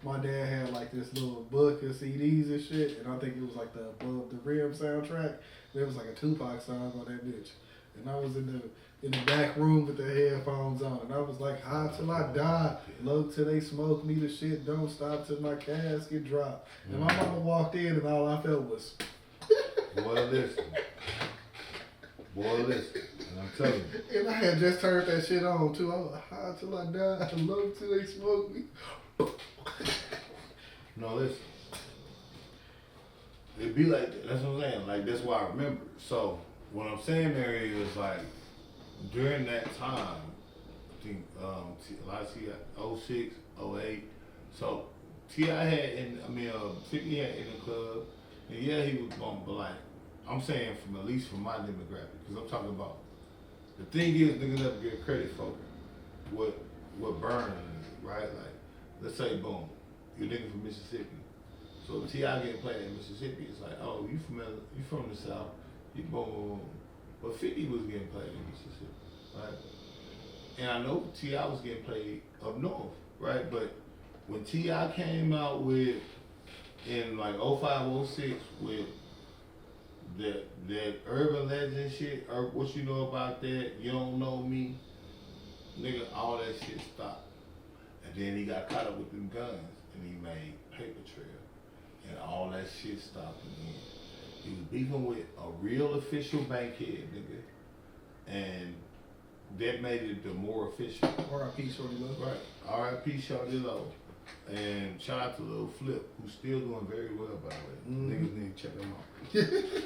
My dad had like this little book of CDs and shit, and I think it was like the Above the Rim soundtrack. There was like a Tupac song on that bitch, and I was in the back room with the headphones on, and I was like, high till I die, low till they smoke me the shit, don't stop till my casket drop. And my mama walked in, and all I felt was. Boy, listen. And I'm telling you. And I had just turned that shit on too. I was like, high till I die, low till they smoke me. No, listen. It be like that. That's what I'm saying. Like, that's why I remember. So, what I'm saying there is, like, during that time, I think a lot of T.I. 06, 08. So, T.I. had 50 had in the club. And yeah, he was going, but like, I'm saying at least from my demographic, because I'm talking about, the thing is, niggas never get credit for what burn, right? Like, let's say, boom, you nigga from Mississippi. So T.I. getting played in Mississippi, it's like, oh, you from the South, you boom, boom, boom. But 50 was getting played in Mississippi, right? And I know T.I. was getting played up north, right? But when T.I. came out with, in like 05, 06, with that urban legend shit, or what you know about that, you don't know me, nigga, all that shit stopped. And then he got caught up with them guns, and he made Paper Trail, and all that shit stopped again. He was beefing with a real official bankhead, nigga, and that made it the more official. R.I.P. Shorty Low. Right, R.I.P. Shorty Low. And shout out to Lil Flip, who's still doing very well, by the way. Niggas need to check him out.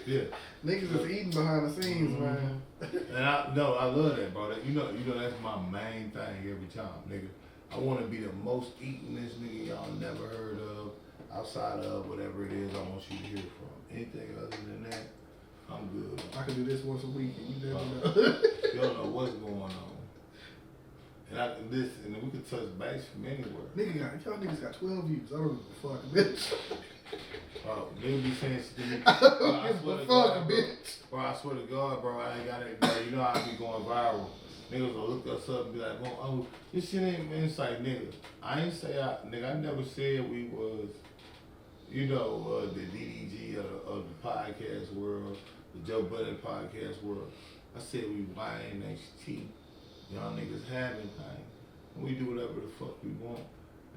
Yeah. Niggas is eating behind the scenes, man. And I love that, bro. You know that's my main thing every time, nigga. I want to be the most eatingest nigga y'all never heard of, outside of whatever it is I want you to hear from. Anything other than that, I'm good. I can do this once a week, and you never know. You don't know what's going on. And we could touch base from anywhere. Y'all niggas got 12 views. I don't give a fuck, bitch. Oh, niggas be saying shit to me. I don't give a fuck, bitch. Bro, I swear to God, bro, I ain't got it. Bro. You know I be going viral. Niggas will look us up and be like, oh, this shit ain't, man. It's like, nigga, I never said we was, the DDG of the podcast world, the Joe Budden podcast world. I said we YNHT. Y'all niggas have anything. And we do whatever the fuck we want.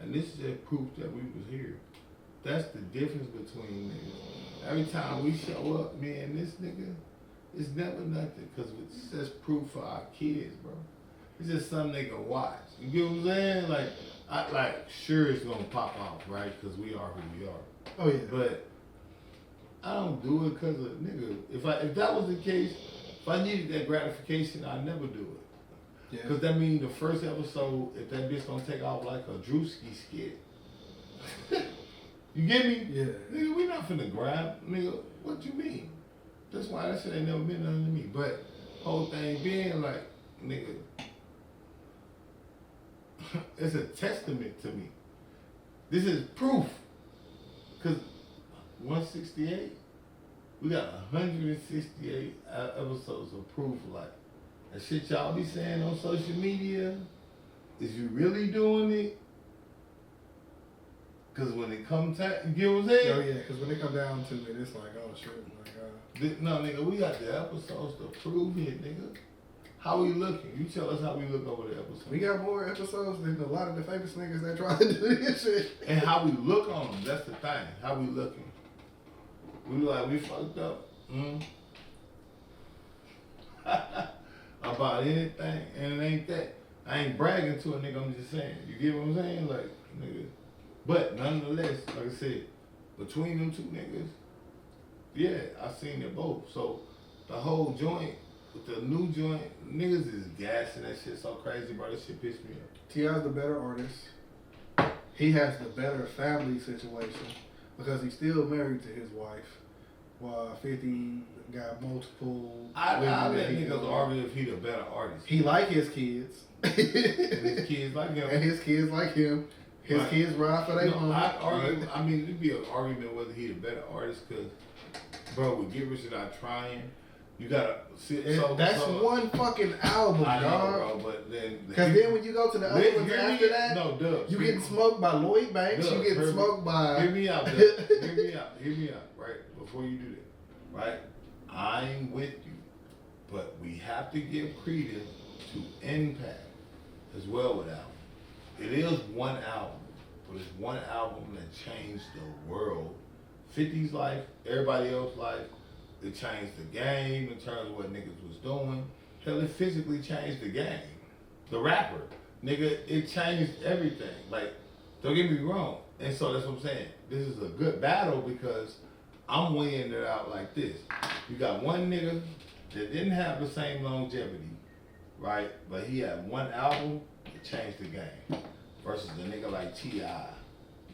And this is just proof that we was here. That's the difference between niggas. Every time we show up, me and this nigga, it's never nothing. Cause it's just proof for our kids, bro. It's just something they can watch. You get what I'm saying? Sure it's gonna pop off, right? Cause we are who we are. Oh yeah. But I don't do it cause of nigga. If that was the case, if I needed that gratification, I'd never do it. Yeah. Cause that means the first episode, if that bitch don't take off like a Drewski skit. You get me? Yeah. Nigga, we not finna grab. Nigga, what you mean? That's why that shit ain't never been nothing to me. But whole thing being like, nigga, it's a testament to me. This is proof. Cause 168, we got 168 episodes of proof. Like, that shit y'all be saying on social media, is you really doing it? Cause when it comes time, you get what I'm saying? Oh yeah, because when they come down to it, it's like, oh shit, No, nigga, we got the episodes to prove it, nigga. How we looking? You tell us how we look over the episode. we got more episodes than a lot of the famous niggas that try to do this shit. And how we look on them, that's the thing. How we looking. We like, we fucked up. About anything, and it ain't that. I ain't bragging to a nigga, I'm just saying. You get what I'm saying? Like, nigga. But nonetheless, like I said, between them two niggas, yeah, I seen it both. So the whole joint, with the new joint, niggas is gassing that shit so crazy, bro. That shit pissed me off. T.I.'s the better artist. He has the better family situation because he's still married to his wife. While 50 got multiple. I women let that he niggas can- argue if he the better artist. He like his kids. And his kids like him. And his kids like him. His Right. kids ride for their No, mom. I argue. I mean, it'd be an argument whether he the better artist, cause, bro, with Get Rich or Die Trying, you gotta see. That's one fucking album, I know, dog. bro, but then Because then when you go to the other ones after that, no, Dubz, you getting smoked by Lloyd Banks. Dubz, You getting smoked by. Hear me out, Dubz. Hear me out, right? Before you do that, right? I'm with you, but we have to give credence to impact as well with album. It is one album, but it's one album that changed the world. 50's life, everybody else's life. It changed the game in terms of what niggas was doing. Hell, it physically changed the game. The rapper, nigga, it changed everything. Like, don't get me wrong. And so that's what I'm saying. This is a good battle because I'm weighing it out like this. You got one nigga that didn't have the same longevity, right? But he had one album that changed the game. Versus a nigga like T.I.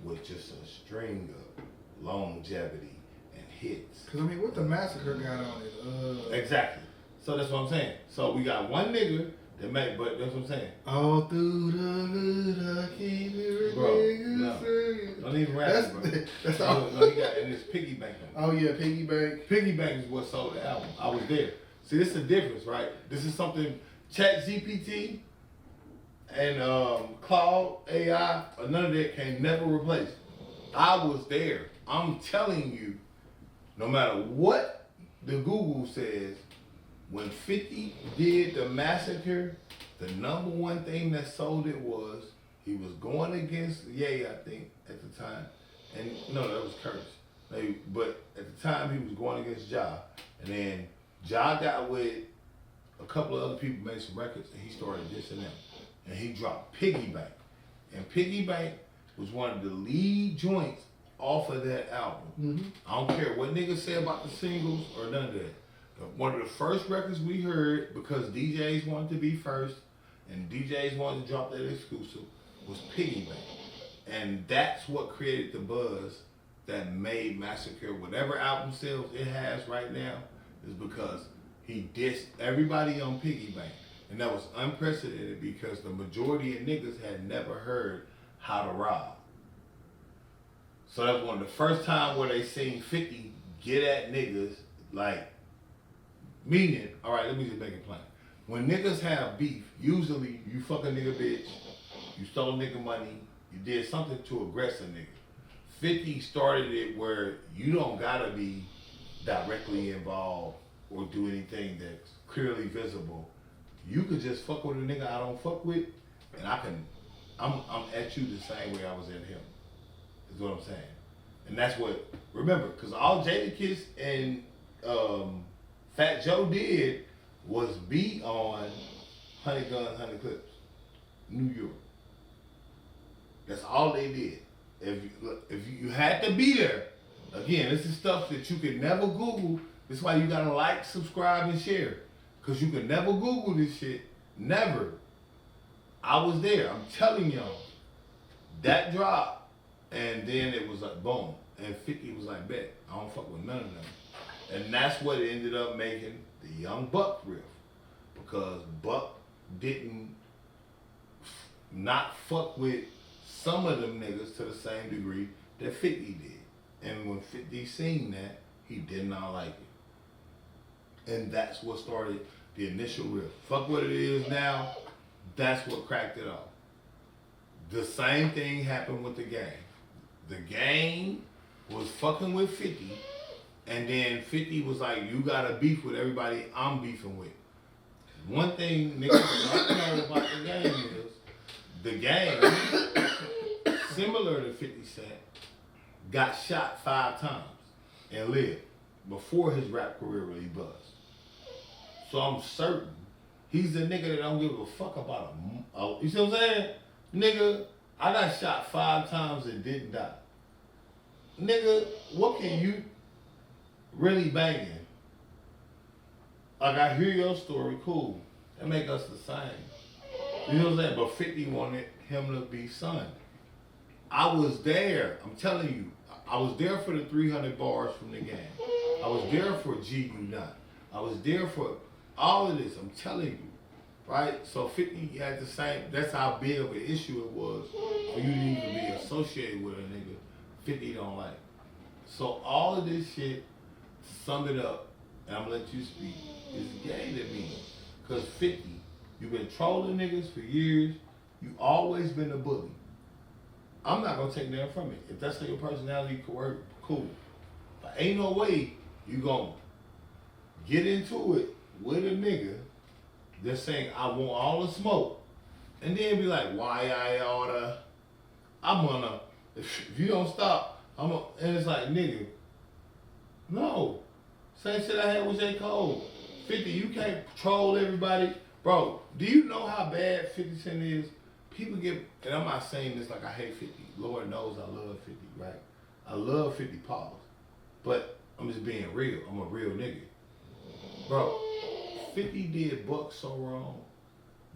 with just a string of longevity and hits. Because, I mean, what the Massacre got on it? Exactly. So that's what I'm saying. So we got one nigga that made, but that's what I'm saying. All through the hood, I keep hearing Bro, niggas no. say. Don't even rap, bro. That's No, all. no, he got, and it's Piggy Bank. Oh, yeah, Piggy Bank. Piggy Bank is what sold the album. I was there. See, this is the difference, right? This is something ChatGPT and Cloud AI or none of that can never replace. I was there. I'm telling you, no matter what the Google says, when 50 did the Massacre, the number one thing that sold it was he was going against Ye, I think, at the time. And no, that was Curtis. But at the time he was going against Ja. And then Ja got with a couple of other people, made some records, and he started dissing them. And he dropped Piggy Bank. And Piggy Bank was one of the lead joints off of that album. Mm-hmm. I don't care what niggas say about the singles or none of that. One of the first records we heard, because DJs wanted to be first, and DJs wanted to drop that exclusive, was Piggy Bank. And that's what created the buzz that made Massacre, whatever album sales it has right now, is because he dissed everybody on Piggy Bank. And that was unprecedented because the majority of niggas had never heard How to Rob. So that was one of the first time where they seen 50 get at niggas, like, meaning, all right, let me just make it plain. When niggas have beef, usually you fuck a nigga bitch, you stole nigga money, you did something to aggress a nigga. 50 started it where you don't gotta be directly involved or do anything that's clearly visible. You could just fuck with a nigga I don't fuck with, and I'm at you the same way I was at him. Is what I'm saying. And that's what, remember, because all Jadakiss and Fat Joe did was be on 100 Guns, 100 Clips, New York. That's all they did. If you had to be there, again, this is stuff that you could never Google. This is why you gotta like, subscribe, and share. Because you could never Google this shit. Never. I was there. I'm telling y'all. That dropped. And then it was like, boom. And 50 was like, bet. I don't fuck with none of them. And that's what ended up making the Young Buck riff. Because Buck didn't not fuck with some of them niggas to the same degree that 50 did. And when 50 seen that, he did not like it. And that's what started the initial riff. Fuck what it is now, that's what cracked it off. The same thing happened with the Game. The Game was fucking with 50, and then 50 was like, you gotta beef with everybody I'm beefing with. One thing niggas don't know about the Game is, the Game, similar to 50 Cent, got shot 5 times and lived before his rap career really buzzed. So I'm certain he's the nigga that don't give a fuck about you see what I'm saying? Nigga, I got shot 5 times and didn't die. Nigga, what can you really banging? Like, I hear your story, cool. That make us the same. You know what I'm saying? But 50 wanted him to be son. I was there. I'm telling you. I was there for the 300 bars from the Game. I was there for G You Not. I was there for all of this. I'm telling you. Right? So 50 had the same. That's how big of an issue it was for you to even be associated with a nigga 50 don't like. So all of this shit, to sum it up, and I'm gonna let you speak, is gay to me. Cause 50, you've been trolling niggas for years. You always been a bully. I'm not gonna take that from it. If that's how your personality could work, cool. But ain't no way you gonna get into it with a nigga that's saying, I want all the smoke. And then be like, why I oughta, I'm gonna, if you don't stop, and it's like, nigga, no. Same shit I had with J. Cole. 50, you can't troll everybody. Bro, do you know how bad 50 Cent is? People get, and I'm not saying this like I hate 50. Lord knows I love 50, right? I love 50 Paws. But I'm just being real. I'm a real nigga. Bro, 50 did Buck so wrong.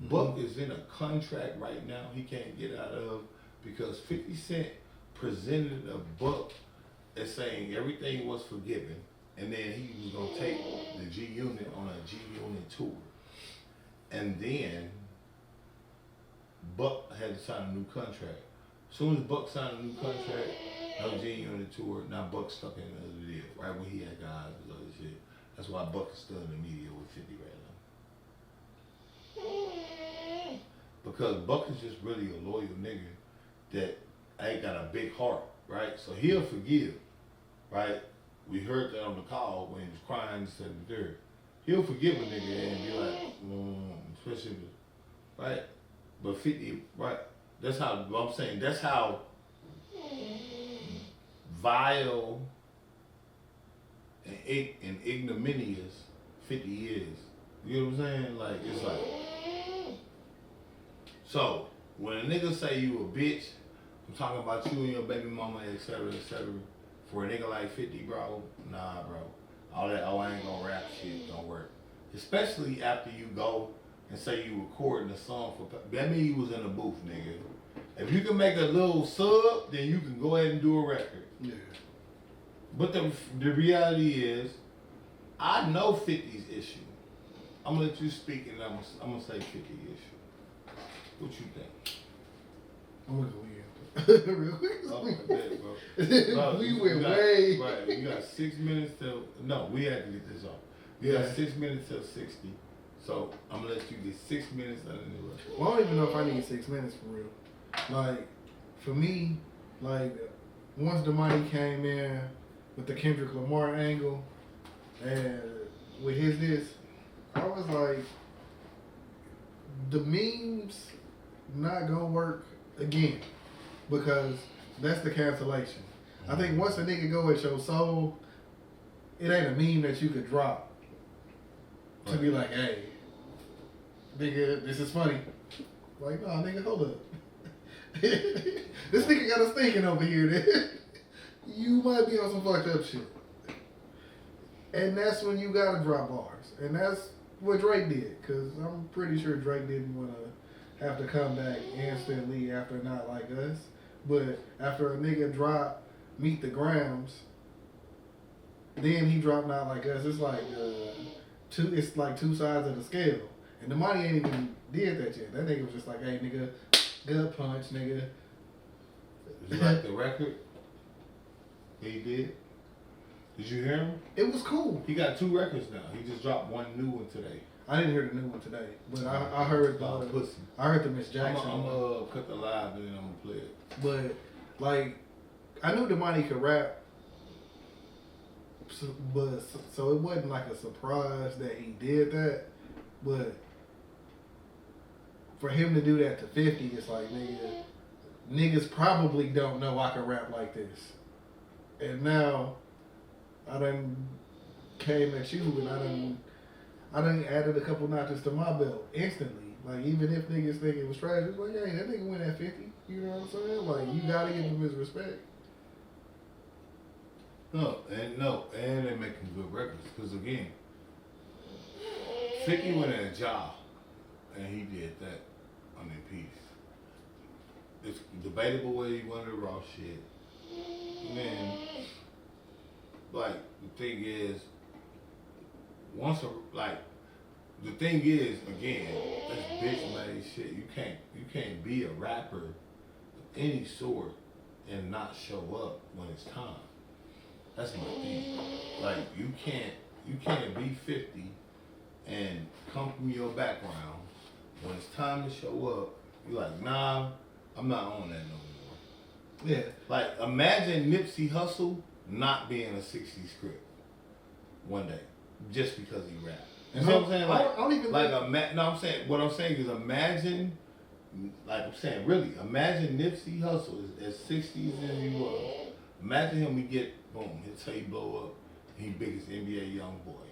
Buck is in a contract right now he can't get out of because 50 Cent presented a Buck as saying everything was forgiven, and then he was gonna take the G Unit on a G Unit tour. And then Buck had to sign a new contract. As soon as Buck signed a new contract, no G Unit tour, now Buck stuck in another deal, right when he had guys and other shit. That's why Buck is still in the media with 50 right now. Because Buck is just really a loyal nigga that ain't got a big heart, right? So he'll forgive, right? We heard that on the call when he was crying and said the dirt. He'll forgive a nigga and be like, especially, right? But 50, right? That's how, I'm saying, that's how vile and ignominious 50 is. You know what I'm saying? Like, it's like, so, when a nigga say you a bitch, I'm talking about you and your baby mama, et cetera, et cetera. For a nigga like 50, bro, nah, bro. All that, I ain't gonna rap shit don't work. Especially after you go and say you recording a song for, that means you was in a booth, nigga. If you can make a little sub, then you can go ahead and do a record. Yeah. But the reality is, I know 50's issue. I'm gonna let you speak and I'm gonna say 50 issue. What you think? I'm gonna go in. Real quick. Oh, bro. We went way. Right, you got 6 minutes till, no, we had to get this off. You got 6 minutes till 60. So I'm gonna let you get 6 minutes out of the record. Well, I don't even know if I need 6 minutes for real. Like, for me, like, once the money came in with the Kendrick Lamar angle, and with his this, I was like, the memes not gonna work again because that's the cancellation. I think once a nigga go at your soul, it ain't a meme that you could drop to be like, hey, nigga, this is funny. Like, no, nigga, hold up. This nigga got us thinking over here that you might be on some fucked up shit. And that's when you gotta drop bars. And that's what Drake did. Because I'm pretty sure Drake didn't want to have to come back instantly after Not Like Us. But after a nigga dropped Meet the Grams, then he dropped Not Like Us. It's like it's like two sides of the scale. And the money ain't even did that yet. That nigga was just like, hey, nigga, good punch, nigga. Did you like the record he did? Did you hear him? It was cool. He got 2 records now. He just dropped one new one today. I didn't hear the new one today, but I heard Pussy. I heard the Miss Jackson. I'm gonna cut the live and then I'm gonna play it. But like, I knew Damani could rap, so it wasn't like a surprise that he did that. But for him to do that to 50, it's like, niggas probably don't know I can rap like this. And now I done came at you and I done added a couple notches to my belt instantly. Like, even if niggas think it was trash, it's like, hey, that nigga went at 50. You know what I'm saying? Like, you gotta give him his respect. No, and they're making good records. Because again, 50 went at a job, and he did that on that piece. It's debatable whether he wanted to raw shit. Man, like, the thing is, the thing is, again, that's bitch made shit. You can't be a rapper of any sort and not show up when it's time. That's my thing. Like, you can't be 50 and come from your background. When it's time to show up, you're like, nah, I'm not on that no more. Yeah. Like, imagine Nipsey Hussle not being a 60s script one day just because he rapped. You know what I'm saying? Like, I don't even what I'm saying is imagine, like I'm saying, really, imagine Nipsey Hussle as 60s as he was. Imagine him, we get, boom, he'll tell you blow up, he biggest NBA young boy.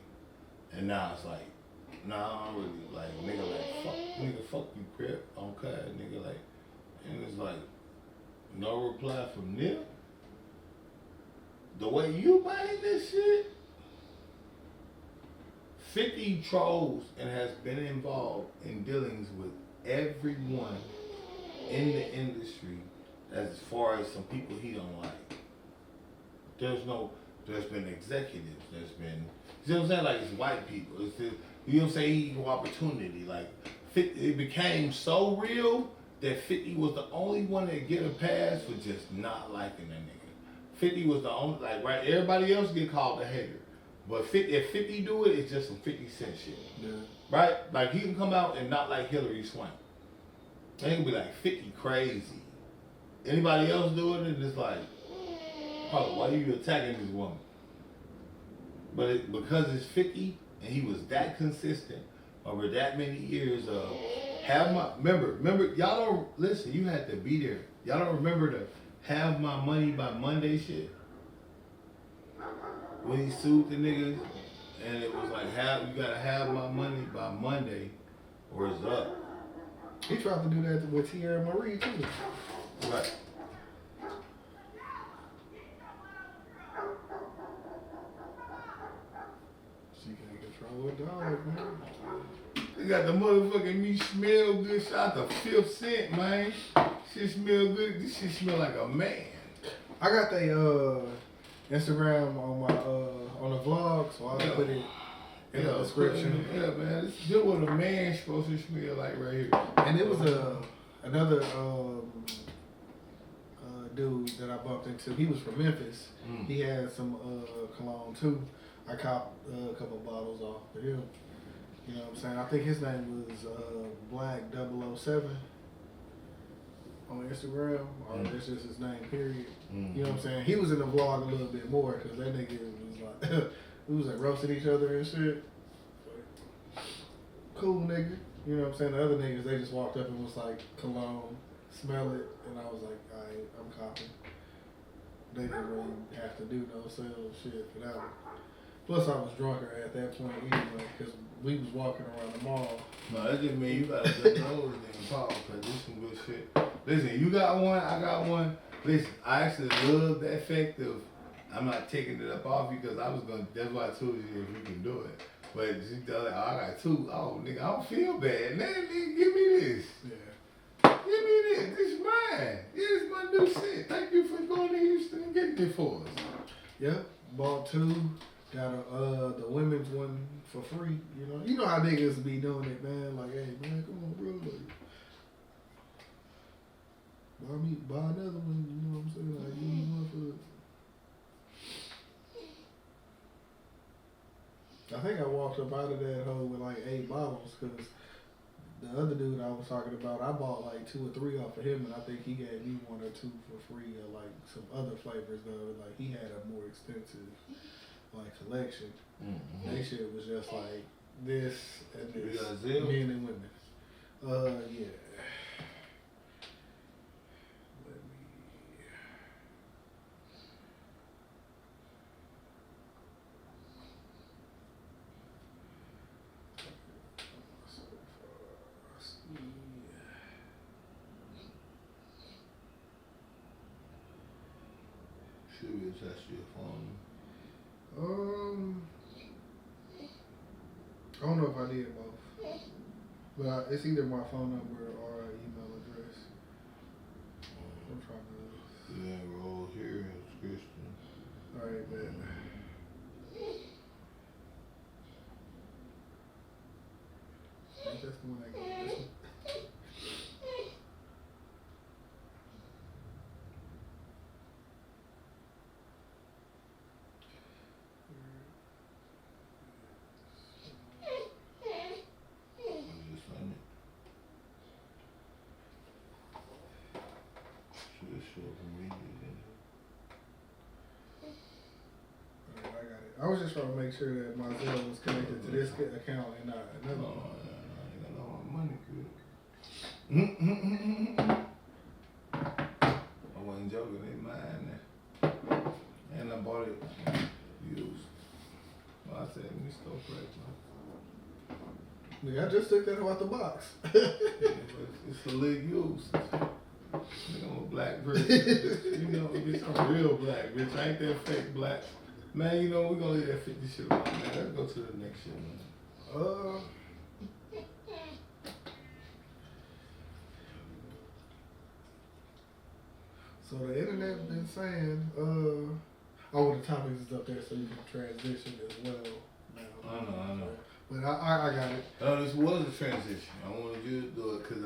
And now it's like, nah, I'm really, like, nigga, fuck you, Crip, okay, nigga, like, and it's like, no reply from Nip. The way you buying this shit, 50 trolls and has been involved in dealings with everyone in the industry as far as some people he don't like. There's been executives, there's been, you know what I'm saying? Like, it's white people, it's the, you know what I'm saying, equal opportunity. Like, 50, it became so real that 50 was the only one that get a pass for just not liking that nigga. 50 was the only, like, right, everybody else get called a hater. But if 50 do it, it's just some 50 Cent shit. Yeah. Right? Like, he can come out and not like Hillary Swank. They can be like, 50 crazy. Anybody else do it, and it's like, oh, why are you attacking this woman? But because it's 50, and he was that consistent over that many years of, remember, y'all don't, listen, you had to be there. Y'all don't remember the have my money by Monday shit? When he sued the niggas, and it was like, you gotta have my money by Monday, or it's up. He tried to do that with Tierra Marie too. Right. She can't control her dog, man. They got the motherfucking me smell good shot the 5th cent, man. Shit smell good. This shit smell like a man. I got the Instagram on my on the vlog, so I'll put it in the description. Yeah, man. This is what a man's supposed to smell like right here. And it was another dude that I bumped into. He was from Memphis. He had some cologne too. I copped a couple bottles off for him. You know what I'm saying? I think his name was Black007 on Instagram, or that's just his name, period. You know what I'm saying? He was in the vlog a little bit more because that nigga was like, we was like roasting each other and shit. cool nigga. You know what I'm saying? The other niggas, they just walked up and was like, cologne, smell it. And I was like, alright, I'm copying. They didn't really have to do no sales shit for that one. Plus, I was drunker at that point anyway, because we was walking around the mall. No, that just mean you gotta duck those and pause, cause this some good shit. Listen, you got one, I got one. Listen, I actually love the effect of, I'm not taking it up off you because I was gonna, that's why I told you if you can do it. But she tell like, oh, I got two. Oh, nigga, I don't feel bad. Man, nigga, give me this. Yeah. Give me this. This is mine. Yeah, this is my new shit. Thank you for going to Houston and getting it for us. Yep. Bought two. Got the women's one for free. You know how niggas be doing it, man. Like, hey, man, come on, bro. Like, buy another one. You know what I'm saying? Like, give me one for. I think I walked up out of that hole with like 8 bottles because the other dude I was talking about, I bought like 2 or 3 off of him, and I think he gave me 1 or 2 for free, or like some other flavors though. Like he had a more extensive like collection. Mm-hmm. That shit was just like this and this, men and women. Yeah. Should we attach your phone? I don't know if I did both, but it's either my phone number or an email address. I'm trying to. Yeah, roll here, Christian. All right, man. That's the one I got. This one. I was just trying to make sure that my Zelle was connected to this account and not another one. I ain't got no money, good. I wasn't joking, they mine now. And I bought it used. Well, I said, let me still play, Nigga, I just took that out the box. It's a little used. Nigga, I'm a black bitch. You know, it's a real black bitch. I ain't that fake black. Man, you know, we're gonna leave that 50 shit alone, man. Let's go to the next shit, man. So the internet been saying, the topics is up there so you can transition as well now. I know. But I got it. This was a transition. I wanted you to do it because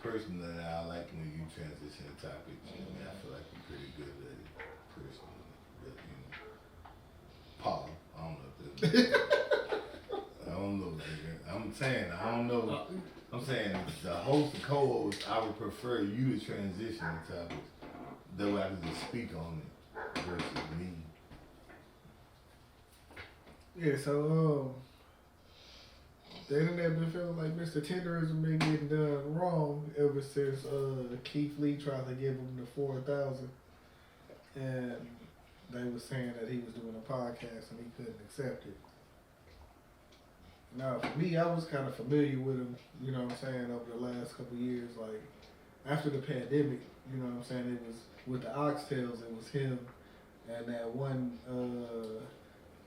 personally, I like when you transition the topics. I feel like you're pretty good at it, personally. Paul, I don't know if that's I don't know. I'm saying, I don't know. I'm saying the host and co-host, I would prefer you to transition the topics. That way I can just speak on it versus me. Yeah, so the internet been feeling like Mr. Tendernism been getting done wrong ever since Keith Lee tried to give him the 4,000, and they were saying that he was doing a podcast and he couldn't accept it. Now, for me, I was kind of familiar with him, you know what I'm saying, over the last couple of years. Like, after the pandemic, you know what I'm saying, it was with the oxtails, it was him and that one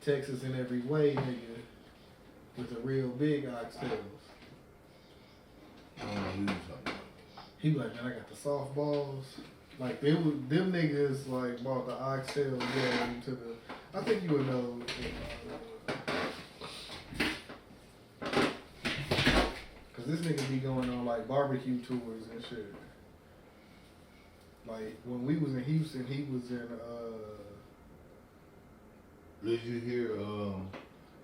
Texas in every way nigga with the real big oxtails. I don't know who you're talking about. He was like, man, I got the softballs. Like, them niggas, like, bought the oxtail going to the, I think you would know, because this nigga be going on, like, barbecue tours and shit. Like, when we was in Houston, he was in, Did you hear,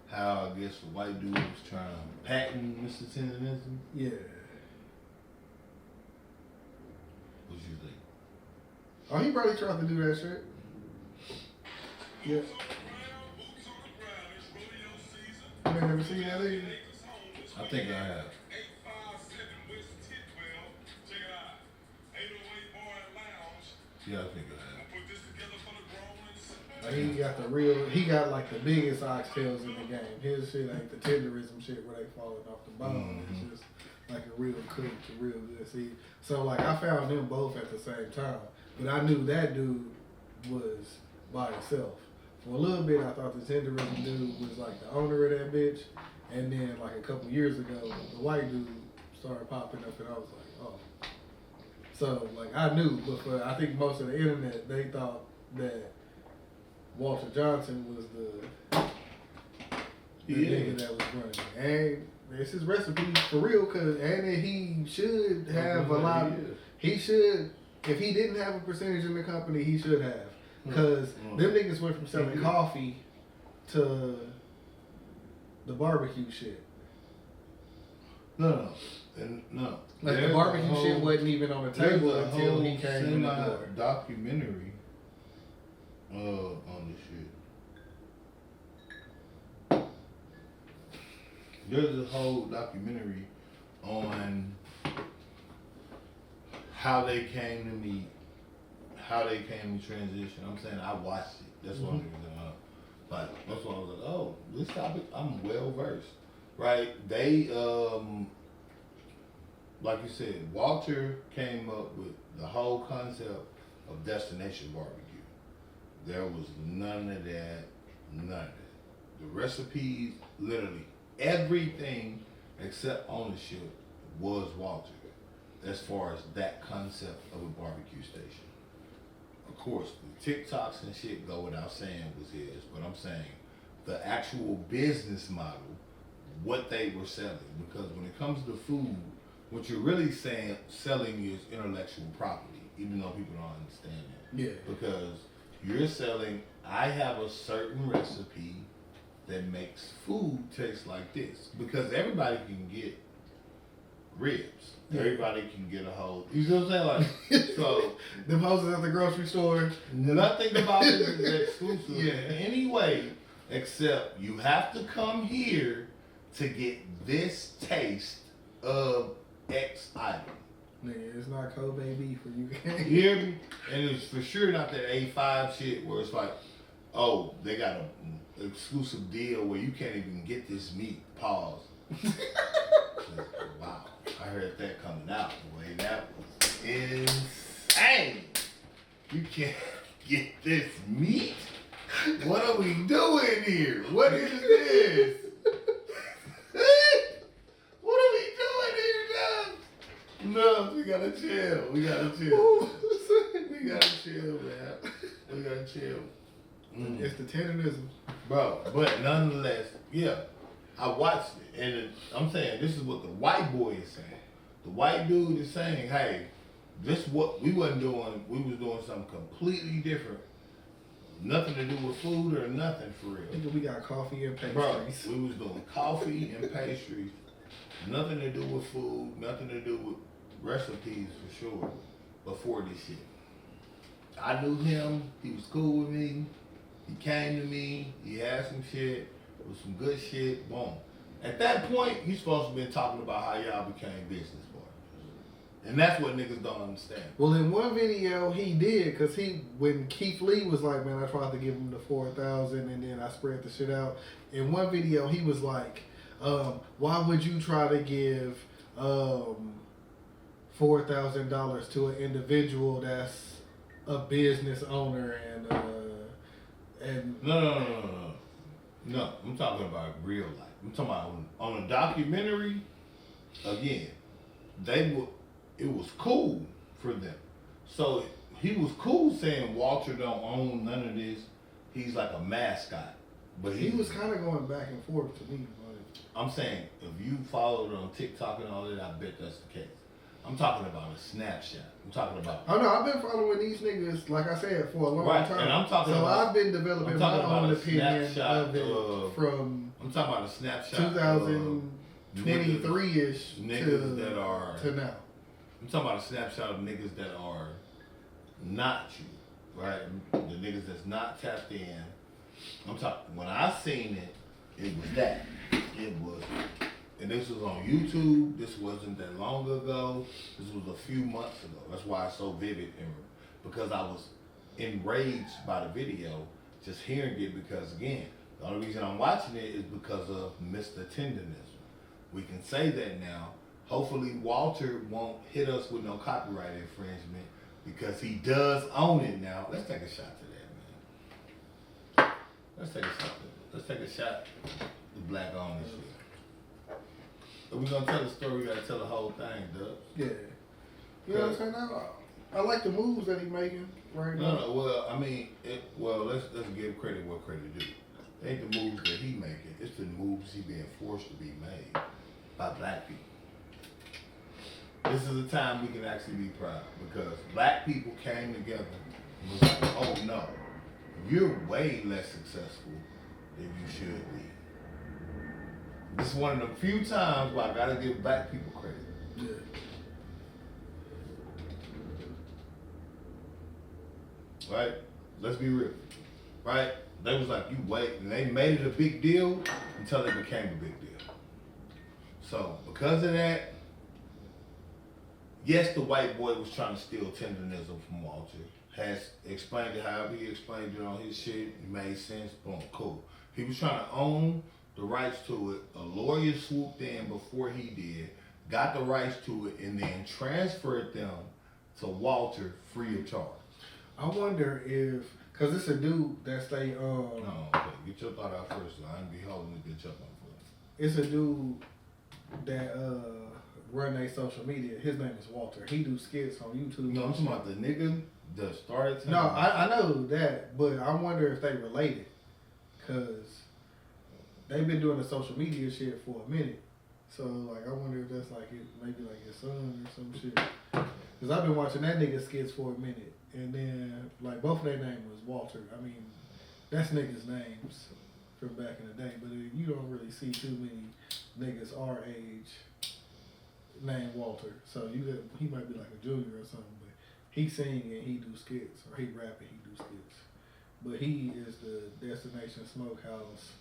how, I guess, the white dude was trying to patent Mr. Tendernism? Yeah. What you think? Oh, he probably tried to do that shit. Yeah. You ain't never seen that either? I think I have. Yeah, I think I have. Like he got like the biggest oxtails in the game. His shit ain't the tenderism shit where they falling off the bone. It's just like a real cooked, real good. See, so like I found them both at the same time, but I knew that dude was by himself. For a little bit, I thought the tenderism dude was like the owner of that bitch, and then like a couple years ago, the white dude started popping up, and I was like, oh. So like I knew, but for I think most of the internet, they thought that Walter Johnson was the nigga that was running. And it's his recipe for real, and he should have a lot. He should, if he didn't have a percentage in the company, he should have. Because them niggas went from selling coffee to the barbecue shit. No. Like the barbecue shit wasn't even on the table until he came in the door. Documentary on this shit. There's a whole documentary on how they came to meet, how they came to transition. I'm saying I watched it. That's one reason. Like that's why I was like, oh, this topic I'm well versed. Right? They like you said, Walter came up with the whole concept of destination barbecue. There was none of that. The recipes, literally everything except ownership was Walter as far as that concept of a barbecue station. Of course, the TikToks and shit go without saying was his, but I'm saying the actual business model, what they were selling, because when it comes to food, what you're really selling is intellectual property, even though people don't understand that. Yeah. Because you're selling, I have a certain recipe that makes food taste like this. Because everybody can get ribs. Yeah. Everybody can get a whole, you know what I'm saying? Like, so them houses at the grocery store. Nothing about it is exclusive in any way, except you have to come here to get this taste of X item. Nigga, it's not Kobe beef for you. You hear me? And it's for sure not that A5 shit where it's like, oh, they got an exclusive deal where you can't even get this meat. Pause. Wow. I heard that coming out. Boy, that was insane. You can't get this meat? What are we doing here? What is this? What are we doing here, Dubz? No, we gotta chill. We gotta chill, man. We gotta chill. It's the tendernism. Bro, but nonetheless, yeah, I watched it, and I'm saying this is what the white boy is saying. The white dude is saying, hey, this what we wasn't doing. We was doing something completely different. Nothing to do with food or nothing for real. Nigga, we got coffee and pastries. Bro, we was doing coffee and pastries. Nothing to do with food. Nothing to do with recipes for sure. Before this shit, I knew him. He was cool with me. He came to me. He had some shit. It was some good shit. Boom. At that point, you supposed to be talking about how y'all became business partners. And that's what niggas don't understand. Well, in one video, he did, because when Keith Lee was like, man, I tried to give him the 4,000 and then I spread the shit out. In one video, he was like, why would you try to give $4,000 to an individual that's a business owner and No, I'm talking about real life. I'm talking about on a documentary. Again, it was cool for them. So he was cool saying Walter don't own none of this. He's like a mascot. But he was kind of going back and forth to me. I'm saying if you followed on TikTok and all that, I bet that's the case. I'm talking about a snapshot. I'm talking about. Oh no, I've been following these niggas, like I said, for a long time. And I'm talking so about, I've been developing my own opinion of it from. I'm talking about a snapshot. 2023-ish niggas that are to now. I'm talking about a snapshot of niggas that are not you, right? The niggas that's not tapped in. I'm talking. When I seen it, it was that. It was and this was on YouTube. This wasn't that long ago. This was a few months ago. That's why it's so vivid, and because I was enraged by the video, just hearing it. Because again, the only reason I'm watching it is because of Mr. Tendernism. We can say that now. Hopefully, Walter won't hit us with no copyright infringement because he does own it now. Let's take a shot to that, man. Let's take a shot. Let's take a shot to black on this shit. If we're gonna tell the story, we gotta tell the whole thing, Dubz. Yeah. You know what I'm saying? I like the moves that he's making right now. No, well, I mean, let's give credit what credit due. It ain't the moves that he making; it's the moves he being forced to be made by black people. This is a time we can actually be proud because black people came together and was like, "Oh no, you're way less successful than you should be." This is one of the few times where I gotta give black people credit. Yeah. Right? Let's be real. Right? They was like, you wait. And they made it a big deal until it became a big deal. So, because of that, yes, the white boy was trying to steal tendernism from Walter. Has explained it however he explained it on his shit. It made sense. Boom, cool. He was trying to own the rights to it. A lawyer swooped in before he did, got the rights to it, and then transferred them to Walter free of charge. I wonder if, cause it's a dude that stay No, okay. Get your thought out first. So I ain't be holding it. Get your thought first. It's a dude that run their social media. His name is Walter. He do skits on YouTube. No, I'm talking about the nigga that started. No, I know that, but I wonder if they related, cause they've been doing the social media shit for a minute. So like, I wonder if that's like maybe like his son or some shit. Cause I've been watching that nigga skits for a minute, and then like both of their name was Walter. I mean, that's niggas' names from back in the day, but you don't really see too many niggas our age named Walter. So he might be like a junior or something, but he sing and he do skits, or he rap and he do skits. But he is the Destination Smokehouse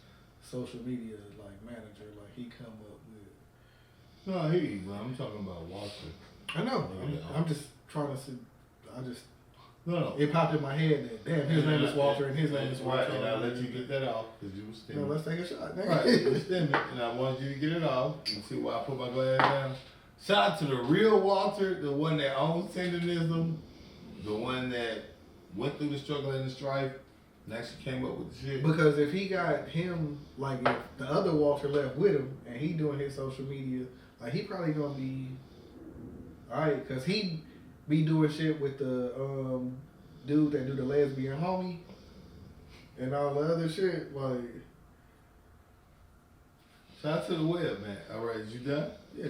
social media like manager. Like he come up with. No, I hear you, bro. I'm talking about Walter. I know. I'm just trying to see. No. It popped in my head that damn, his name is Walter and his name is Walter. Right, and I'll let you get that off because you was stimming. No, let's take a shot. Right, you was stimming, and I wanted you to get it off. You see why I put my glass down? Shout out to the real Walter, the one that owns Tendernism, the one that went through the struggle and the strife, and actually came up with the shit. Because if he got him, like if the other Walter left with him and he doing his social media, like he probably gonna be alright, cause he be doing shit with the dude that do the lesbian homie and all the other shit. Like, shout out to the web, man. All right, you done? yeah.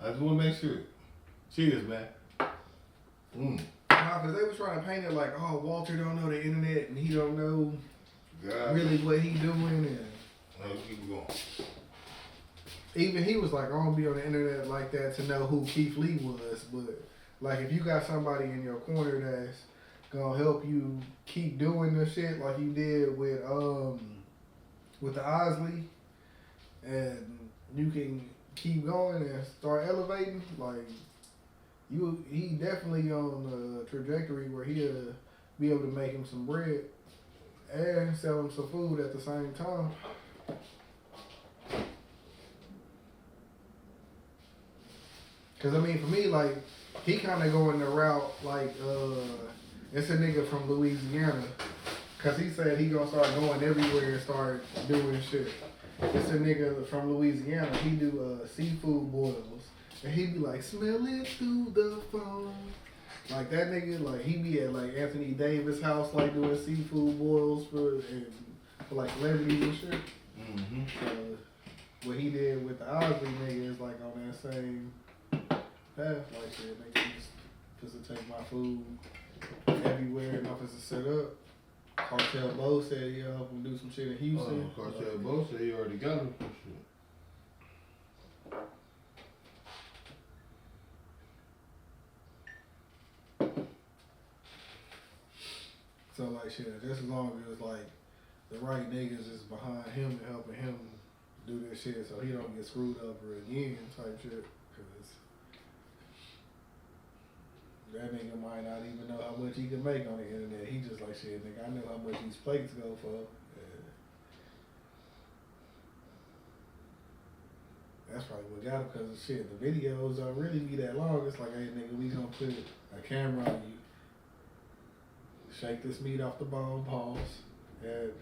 I just want to make sure. Cheers, man. Nah, cause they was trying to paint it like, oh, Walter don't know the internet and he don't know really what he doing, and let's keep going. even he was like, I don't be on the internet like that to know who Keith Lee was, but like if you got somebody in your corner that's gonna help you keep doing the shit like you did with the Osley, and you can keep going and start elevating, like he definitely on a trajectory where he'll be able to make him some bread and sell him some food at the same time. Cause I mean, for me, like he kind of going the route like it's a nigga from Louisiana. Cause he said he gonna start going everywhere and start doing shit. It's a nigga from Louisiana. He do seafood boils, and he be like, smell it through the phone. Like that nigga, like he be at like Anthony Davis' house, like doing seafood boils for like celebrities and shit. Mm-hmm. So what he did with the Osley nigga is like on that same path, like shit. They can just take my food everywhere and office is set up. Cartel Bo said he'll help him do some shit in Houston. Cartel Bo said he already got him for shit. So like shit, just as long as it's like the right niggas is behind him and helping him do this shit so he don't get screwed over again type shit. Cause that nigga might not even know how much he can make on the internet. He just like, shit, nigga, I know how much these plates go for. That's probably what got him, because shit, the videos don't really be that long. It's like, hey, nigga, we gonna put a camera on you. Shake this meat off the bone, pause, and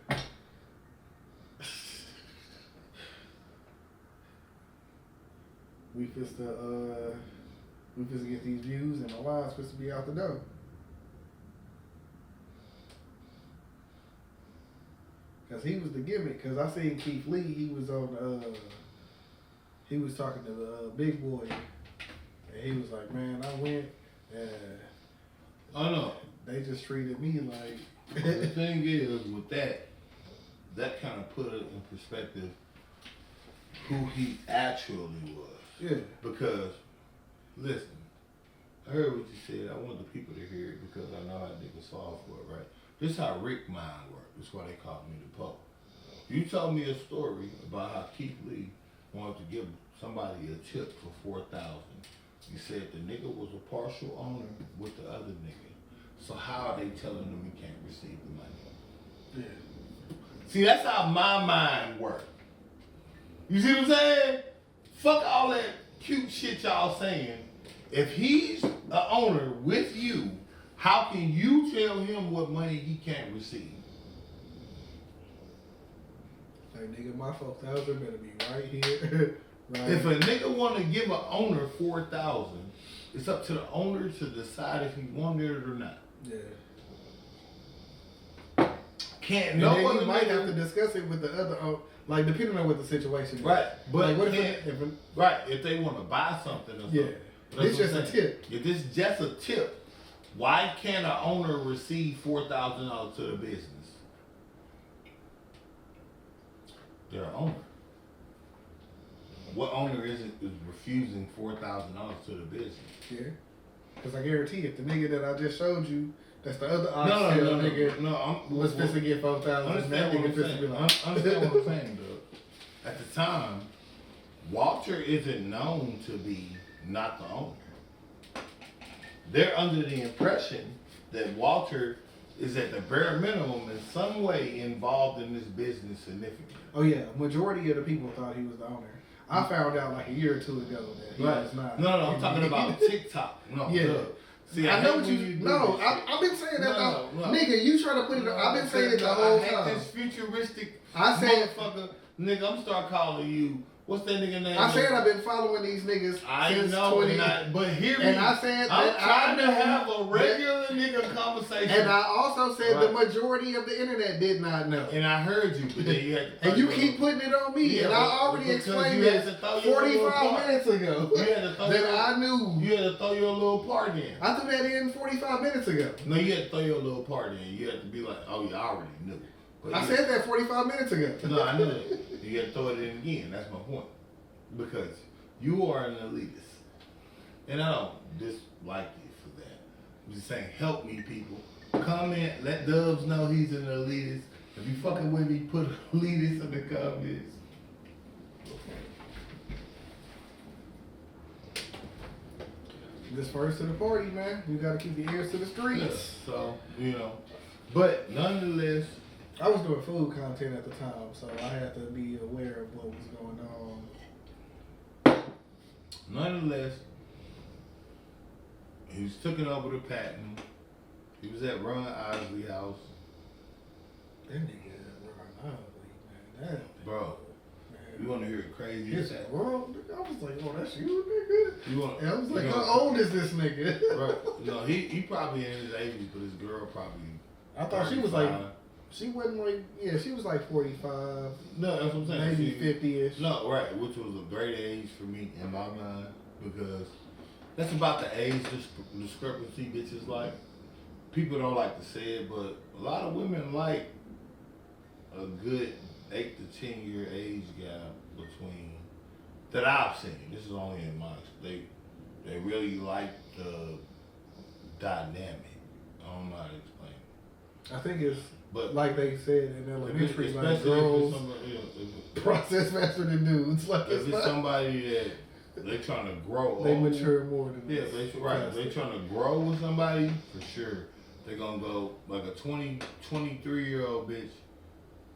we supposed to get these views, and my line's supposed to be out the door. Cause he was the gimmick. Cause I seen Keith Lee. He was on. He was talking to the Big Boy, and he was like, "Man, I went, and oh no, they just treated me like." The thing is, with that kind of put it in perspective who he actually was. Yeah. Because, listen, I heard what you said. I want the people to hear it because I know how niggas fall for it, right? This is how Rick mind works. That's why they call me the Pope. You told me a story about how Keith Lee wanted to give somebody a tip for $4,000. You said the nigga was a partial owner with the other nigga. So how are they telling him he can't receive the money? Yeah. See, that's how my mind works. You see what I'm saying? Fuck all that cute shit y'all saying. If he's an owner with you, how can you tell him what money he can't receive? Like, nigga, my $4,000 better be right here. Right. If a nigga want to give an owner $4,000, it's up to the owner to decide if he wanted it or not. Yeah. Can't And no then other you might nigga- have to discuss it with the other, like, depending on what the situation is. Right, but like, what if they want to buy something or something. Yeah. That's It's what just I'm a saying. tip. If this is just a tip, why can't an owner receive $4,000 to the business? They're an owner. What owner is refusing $4,000 to the business? Yeah. Because I guarantee if the nigga that I just showed you, that's the other No, nigga I'm was supposed to get $4,000. That Understand what nigga I'm supposed to be saying. like, Understand what I'm saying, Dub. At the time, Walter isn't known to be not the owner. They're under the impression that Walter is at the bare minimum in some way involved in this business significantly. Oh yeah, majority of the people thought he was the owner. I found out like a year or two ago that he was not. No, I'm talking about TikTok. No, Yeah. Dub. See, I know hate what when you. do No, this shit. I've been saying that. No. Nigga, you trying to put it. I've been saying it the whole I hate time. this futuristic I said, motherfucker. Nigga, I'm start calling you. What's that nigga name? I said I've been following these niggas I since know, 20. but hear me. And I said I'm that trying I to have a knew regular nigga conversation. And I also said the Right. majority of the internet did not know. And I heard you, but then you had to And you keep putting it on me. Yeah, and I already because explained you had this to throw your little 45 part. minutes ago. You had to throw that your- I knew. You had to throw your little part in. I threw that in 45 minutes ago. No, you had to throw your little part in. You had to be like, oh, yeah, I already knew. But I said that 45 minutes ago. No, I knew it. You had to throw it in again. That's my point. Because you are an elitist. And I don't dislike you for that. I'm just saying, help me, people. Comment, let Dubz know he's an elitist. If you fucking with me, put elitist in the comments. This first to the party, man. You gotta keep your ears to the streets. Yeah, so, but nonetheless, I was doing food content at the time, so I had to be aware of what was going on. nonetheless, he was taking over the patent. He was at Ron Isley house. That nigga Ron Isley, man. Bro, you want to hear the crazy It's shit? wrong. I was like, oh, that's you, nigga. You want? And I was like, you how know- old is this nigga? Right. No, he probably in his 80s, but his girl probably. I thought she was like, 35. she wasn't like, yeah, she was like 45, No, that's what I'm saying. maybe She- 50-ish. No, right, which was a great age for me in my mind because that's about the age discrepancy bitches like. People don't like to say it, but a lot of women like a good 8 to 10 year age gap between that I've seen. This is only in my they really like the dynamic. I don't know how to explain it. I think it's But like they said in elementary, like especially girls if it's process faster than dudes. Like if it's somebody that they trying to grow, they old, mature more than yeah, us. right. They trying to grow with somebody for sure. They're gonna go like a 23-year-old bitch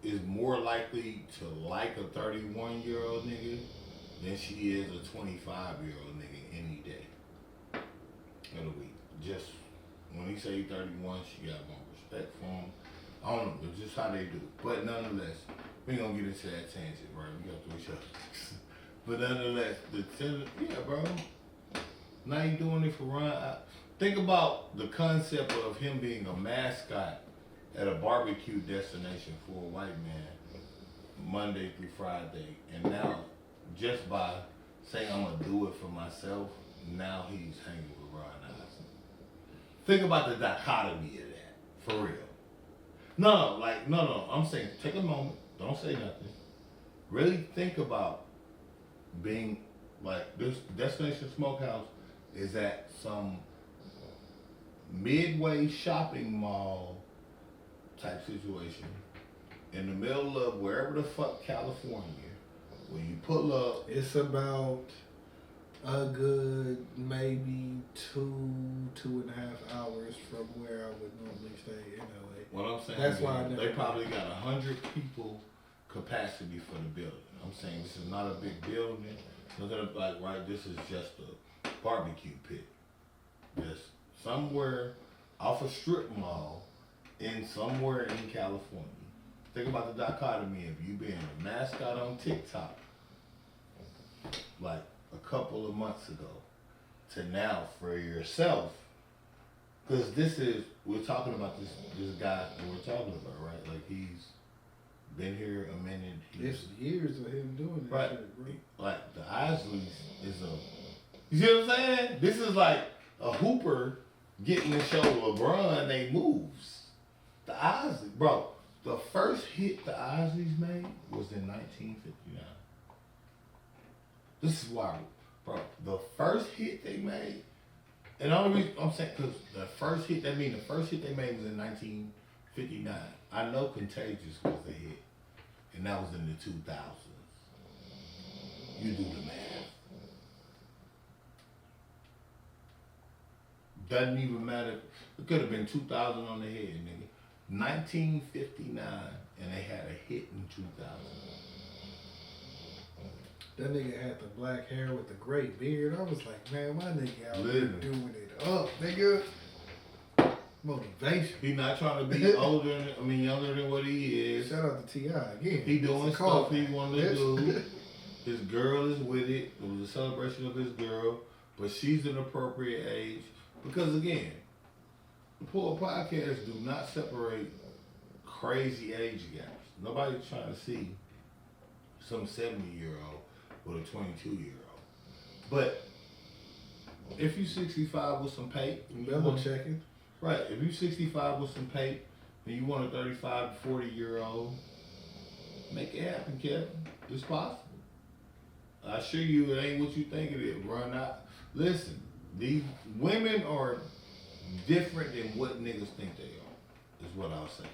is more likely to like a 31-year-old nigga than she is a 25-year-old nigga any day of the week. Just when he say 31, she got more respect for him. I don't know, but just how they do. But nonetheless, we ain't gonna get into that tangent, right? We got 3 shows. But nonetheless, yeah, bro. Now you doing it for Ron. Think about the concept of him being a mascot at a barbecue destination for a white man Monday through Friday. And now, just by saying I'm going to do it for myself, now he's hanging with Ron Isley. Think about the dichotomy of that, for real. No, I'm saying take a moment, don't say nothing. Really think about being like this Destination Smokehouse is at some midway shopping mall type situation in the middle of wherever the fuck California. When you pull up, it's about a good maybe 2.5 hours from where I would normally stay in LA. What I'm saying That's is why I never they probably got 100 people capacity for the building. I'm saying this is not a big building. Look at it like right. This is just a barbecue pit. Just somewhere off a strip mall in somewhere in California. Think about the dichotomy of you being a mascot on TikTok like a couple of months ago to now for yourself. Because we're talking about this guy that we're talking about, right? Like he's been here a minute. It's years of him doing that right. shit, bro. Like the Isleys is you see what I'm saying? This is like a hooper getting to show LeBron they moves. The Isleys, bro, the first hit the Isleys made was in 1959. This is wild, bro. The first hit they made, and the only reason I'm saying, because the first hit they made was in 1959. I know Contagious was a hit, and that was in the 2000s. You do the math. Doesn't even matter. It could have been 2000 on the head, nigga. 1959, and they had a hit in 2000. That nigga had the black hair with the great beard. I was like, man, my nigga out here Living. doing it up, nigga. Motivation. He not trying to be younger than what he is. Shout out to T.I. again. He doing stuff he wanted to do. Bitch. His girl is with it. It was a celebration of his girl, but she's an appropriate age. Because again, the Poor Podcast do not separate crazy age gaps. Nobody's trying to see some 70-year-old with a 22-year-old. But if you 65 with some pay, Double checking. right? If you 65 with some pay and you want a 35 to 40-year-old, make it happen, Kevin. It's possible. I assure you, it ain't what you think it is. Run out. Listen, these women are different than what niggas think they are. Is what I'll say.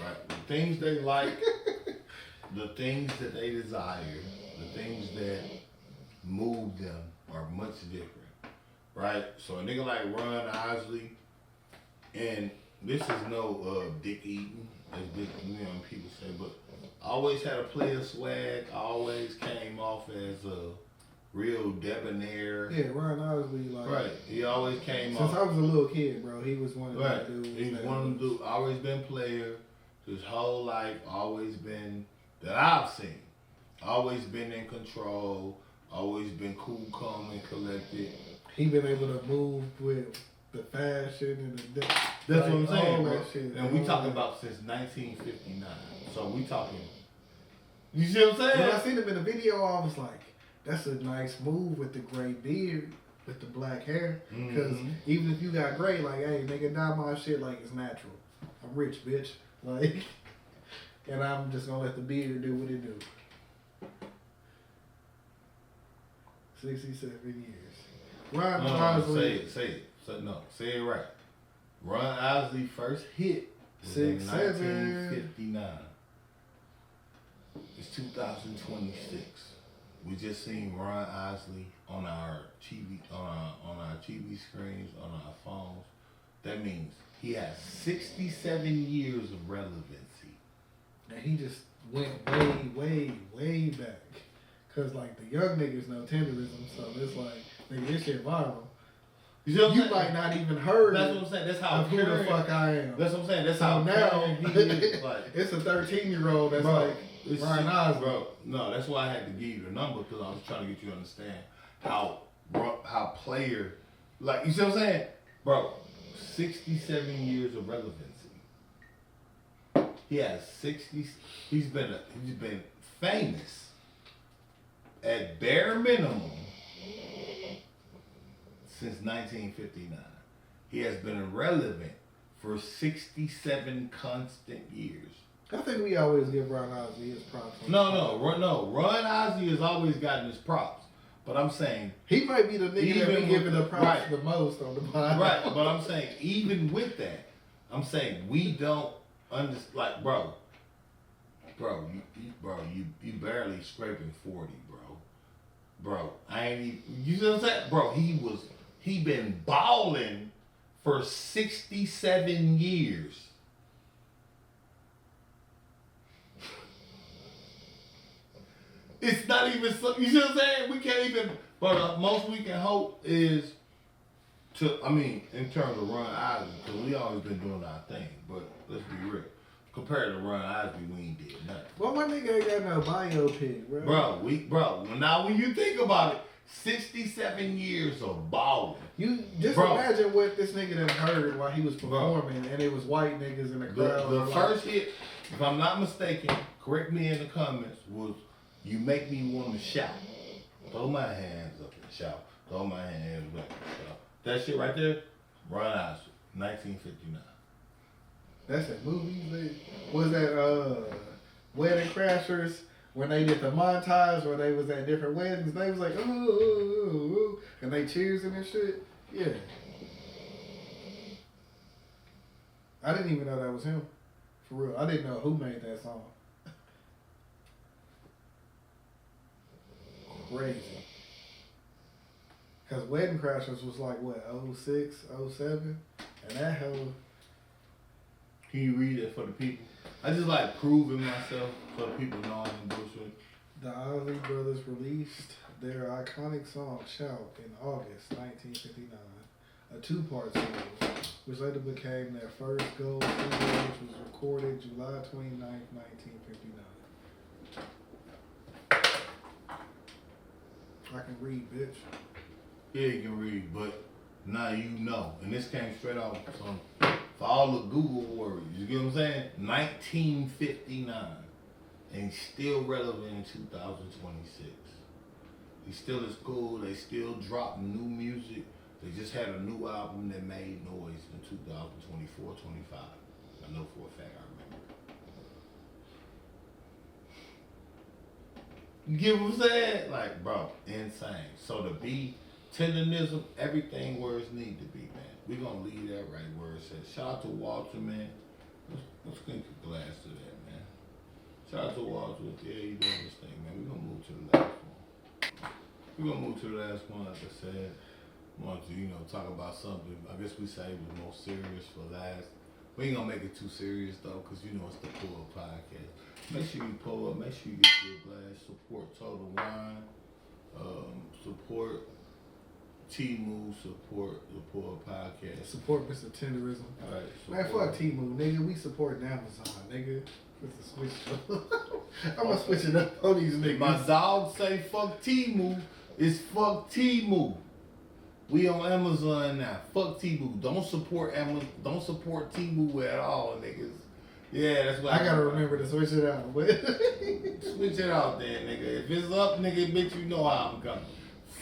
Right? The things they like, the things that they desire, the things that move them are much different. Right? So a nigga like Ron Isley, and this is no dick eating, as people say, but always had a player swag, always came off as a real debonair. Yeah, Ron Isley, like. Right. He always came Since off. I was a little kid, bro, he was one of Right. them dudes. He's that one of them dudes, always been player, his whole life, always been, that I've seen, always been in control, always been cool, calm, and collected. He been able to move with the fashion and the. That's what I'm saying, all bro. that shit, And we talking about since 1959. So we talking, you see what I'm saying? When I seen him in the video, I was like, that's a nice move with the gray beard, with the black hair. Because even if you got gray, like, hey, nigga, dye my shit like it's natural. I'm rich, bitch. Like, and I'm just gonna let the beard do what it do. 67 years. Ron Isley. Say it right. Ron Isley first hit was in 6'7". 1959. It's 2026. We just seen Ron Isley on our TV screens, on our phones. That means he has 67 years of relevancy. And he just went way back. Cause like the young niggas know Tendernism, so it's like, nigga, this shit viral. You see what I'm You saying? might not even heard That's what I'm saying. That's how of who the fuck I am. That's what I'm saying. That's So how now he is. Like, it's a 13-year-old that's bro, like it's Ryan Osborne. bro. No, that's why I had to give you the number, because I was trying to get you to understand how player, like, you see what I'm saying, bro. 67 years of relevancy. He has 60. He's been famous at bare minimum since 1959. He has been irrelevant for 67 constant years. I think we always give Ron Ozzy his props. No. Ron Ozzy has always gotten his props. But I'm saying, he might be the nigga that be giving the props right, the most on the podcast. Right, but I'm saying, even with that, I'm saying we don't understand. Like, bro, you barely scraping 40, bro. I ain't even. You know what I'm saying, bro? He been balling for 67 years. It's not even so. You see what I'm saying? We can't even. But most we can hope is to. I mean, in terms of Ron Isley, because we always been doing our thing. But let's be real. Compared to Ron Isley, we ain't did nothing. Well, my nigga ain't got no biopic, bro. Bro. Now when you think about it, 67 years of balling. You just imagine what this nigga done heard while he was performing, and it was white niggas in the crowd. The first hit, if I'm not mistaken, correct me in the comments, was "You Make Me Want to Shout." Throw my hands up and shout. Throw my hands up and shout. That shit right there, Ron Isley, 1959. That's that movie. Was that Wedding Crashers when they did the montage where they was at different weddings? They was like, ooh, and they cheersing and shit. Yeah. I didn't even know that was him. For real. I didn't know who made that song. Crazy. Because Wedding Crashers was like, what, 06, 07? And that hell. Can you read it for the people? I just like proving myself so the people know I'm in bullshit. The Ozzy Brothers released their iconic song Shout in August 1959, a two-part single, which later became their first gold single, which was recorded July 29, 1959. I can read, bitch. Yeah, you can read, but now you know. And this came straight off for all the Google words. You get what I'm saying? 1959. And he's still relevant in 2026. He still is cool. They still drop new music. They just had a new album that made noise in 2024, 25. I know for a fact I remember. You get what I'm saying? Like, bro, insane. So to be Tendernism, everything where it need to be, man. We're going to leave that right where it says. Shout out to Walter, man. Let's clink a glass to that, man. Shout out to Walter. Yeah, you doing this thing, man. We're going to move to the last one. We're going to move to the last one, like I said. Want to, talk about something. I guess we saved the most serious for last. We ain't going to make it too serious, though, because, it's the Pull Up Podcast. Make sure you pull up. Make sure you get your glass. Support Total Wine. Support T-Move. Support the Pull Up Podcast. Support Mr. Tenderism. All right. Man, fuck T-Move, nigga. We supporting Amazon, nigga. With the switch. I'm going to switch it up on these niggas. My dog say fuck T-Move. It's fuck T-Move. We on Amazon now. Fuck T-Move. Don't support Amazon. Don't support T-Move at all, niggas. Yeah, that's what I gotta remember to switch it out. Switch it out then, nigga. If it's up, nigga, bitch, you know how I'm coming.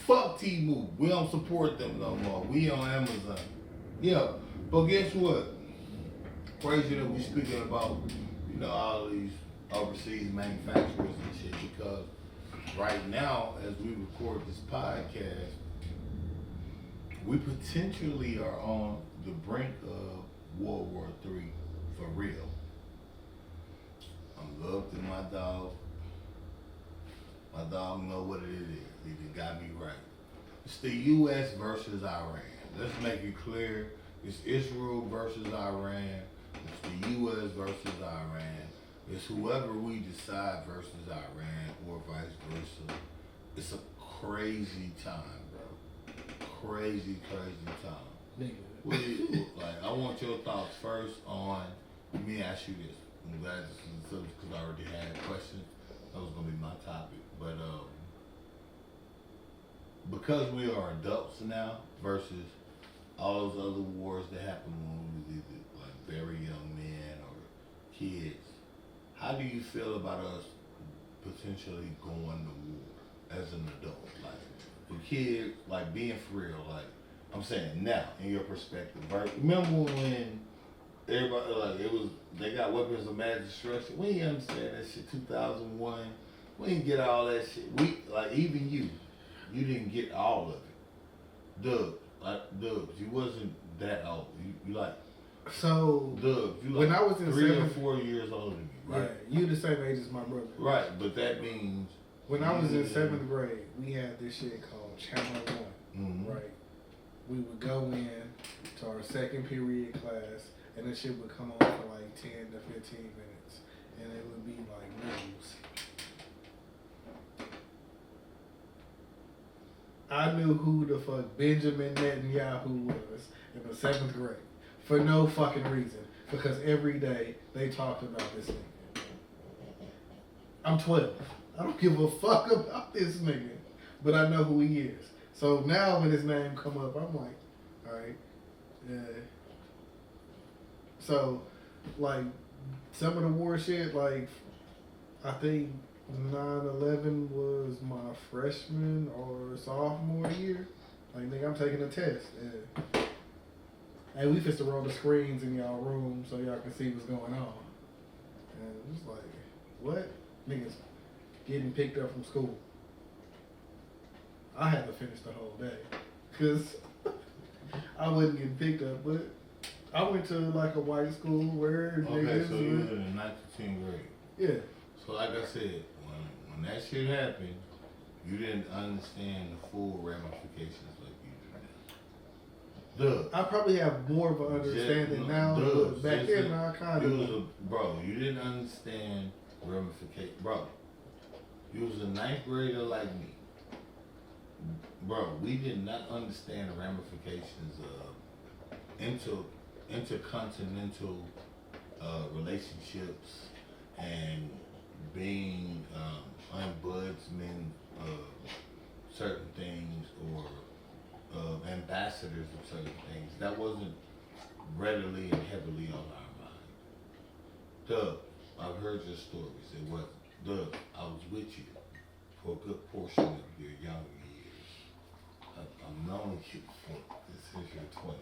Fuck T-Move. We don't support them no more. We on Amazon. Yeah, but guess what? Crazy that we speaking about, all these overseas manufacturers and shit, because right now, as we record this podcast, we potentially are on the brink of World War III for real. I'm loved to my dog. My dog know what it is. He done got me right. It's the U.S. versus Iran. Let's make it clear. It's Israel versus Iran. It's the U.S. versus Iran. It's whoever we decide versus Iran or vice versa. It's a crazy time, bro. Crazy time. Nigga. Like, I want your thoughts first on, let me ask you this. I'm glad this is because I already had a question. That was going to be my topic. But because we are adults now versus all those other wars that happened when we was either like very young men or kids, how do you feel about us potentially going to war as an adult? Like, for kids, like being for real, like, I'm saying now, in your perspective, right? Remember when everybody, like, they got weapons of mass destruction? We didn't understand that shit, 2001. We didn't get all that shit. Like, even you didn't get all of it. Dubz, you wasn't that old. You like, so, Dubz, you like when I was in 3 or 4 years older than me, right? Yeah, you the same age as my brother. Right, but that means... When I was in 7th grade, we had this shit called Channel 1, right? We would go in to our second period class, and this shit would come on for like 10 to 15 minutes, and it would be like news. I knew who the fuck Benjamin Netanyahu was in the 7th grade for no fucking reason, because every day they talked about this nigga. I'm 12. I don't give a fuck about this nigga, but I know who he is. So now when his name come up, I'm like, all right, yeah. So, like, some of the war shit, like, I think 9/11 was my freshman or sophomore year. Like, nigga, I'm taking a test. Yeah. Hey, we fixed to roll the screens in y'all room so y'all can see what's going on. And it's like, what? Niggas getting picked up from school. I had to finish the whole day because I wasn't getting picked up, but I went to like a white school where okay, so you was in the 9th to 10th grade. Yeah. So like I said, when that shit happened, you didn't understand the full ramifications like you do now. Dubz. I probably have more of an understanding now, but back then I kind of... Bro, you didn't understand ramifications. Bro, you was a 9th grader like me. Bro, we did not understand the ramifications of intercontinental relationships and being ombudsmen of certain things or ambassadors of certain things. That wasn't readily and heavily on our mind. Dubz, I've heard your stories. It wasn't. Dubz, I was with you for a good portion of your younger years. I've known you for since your 20s.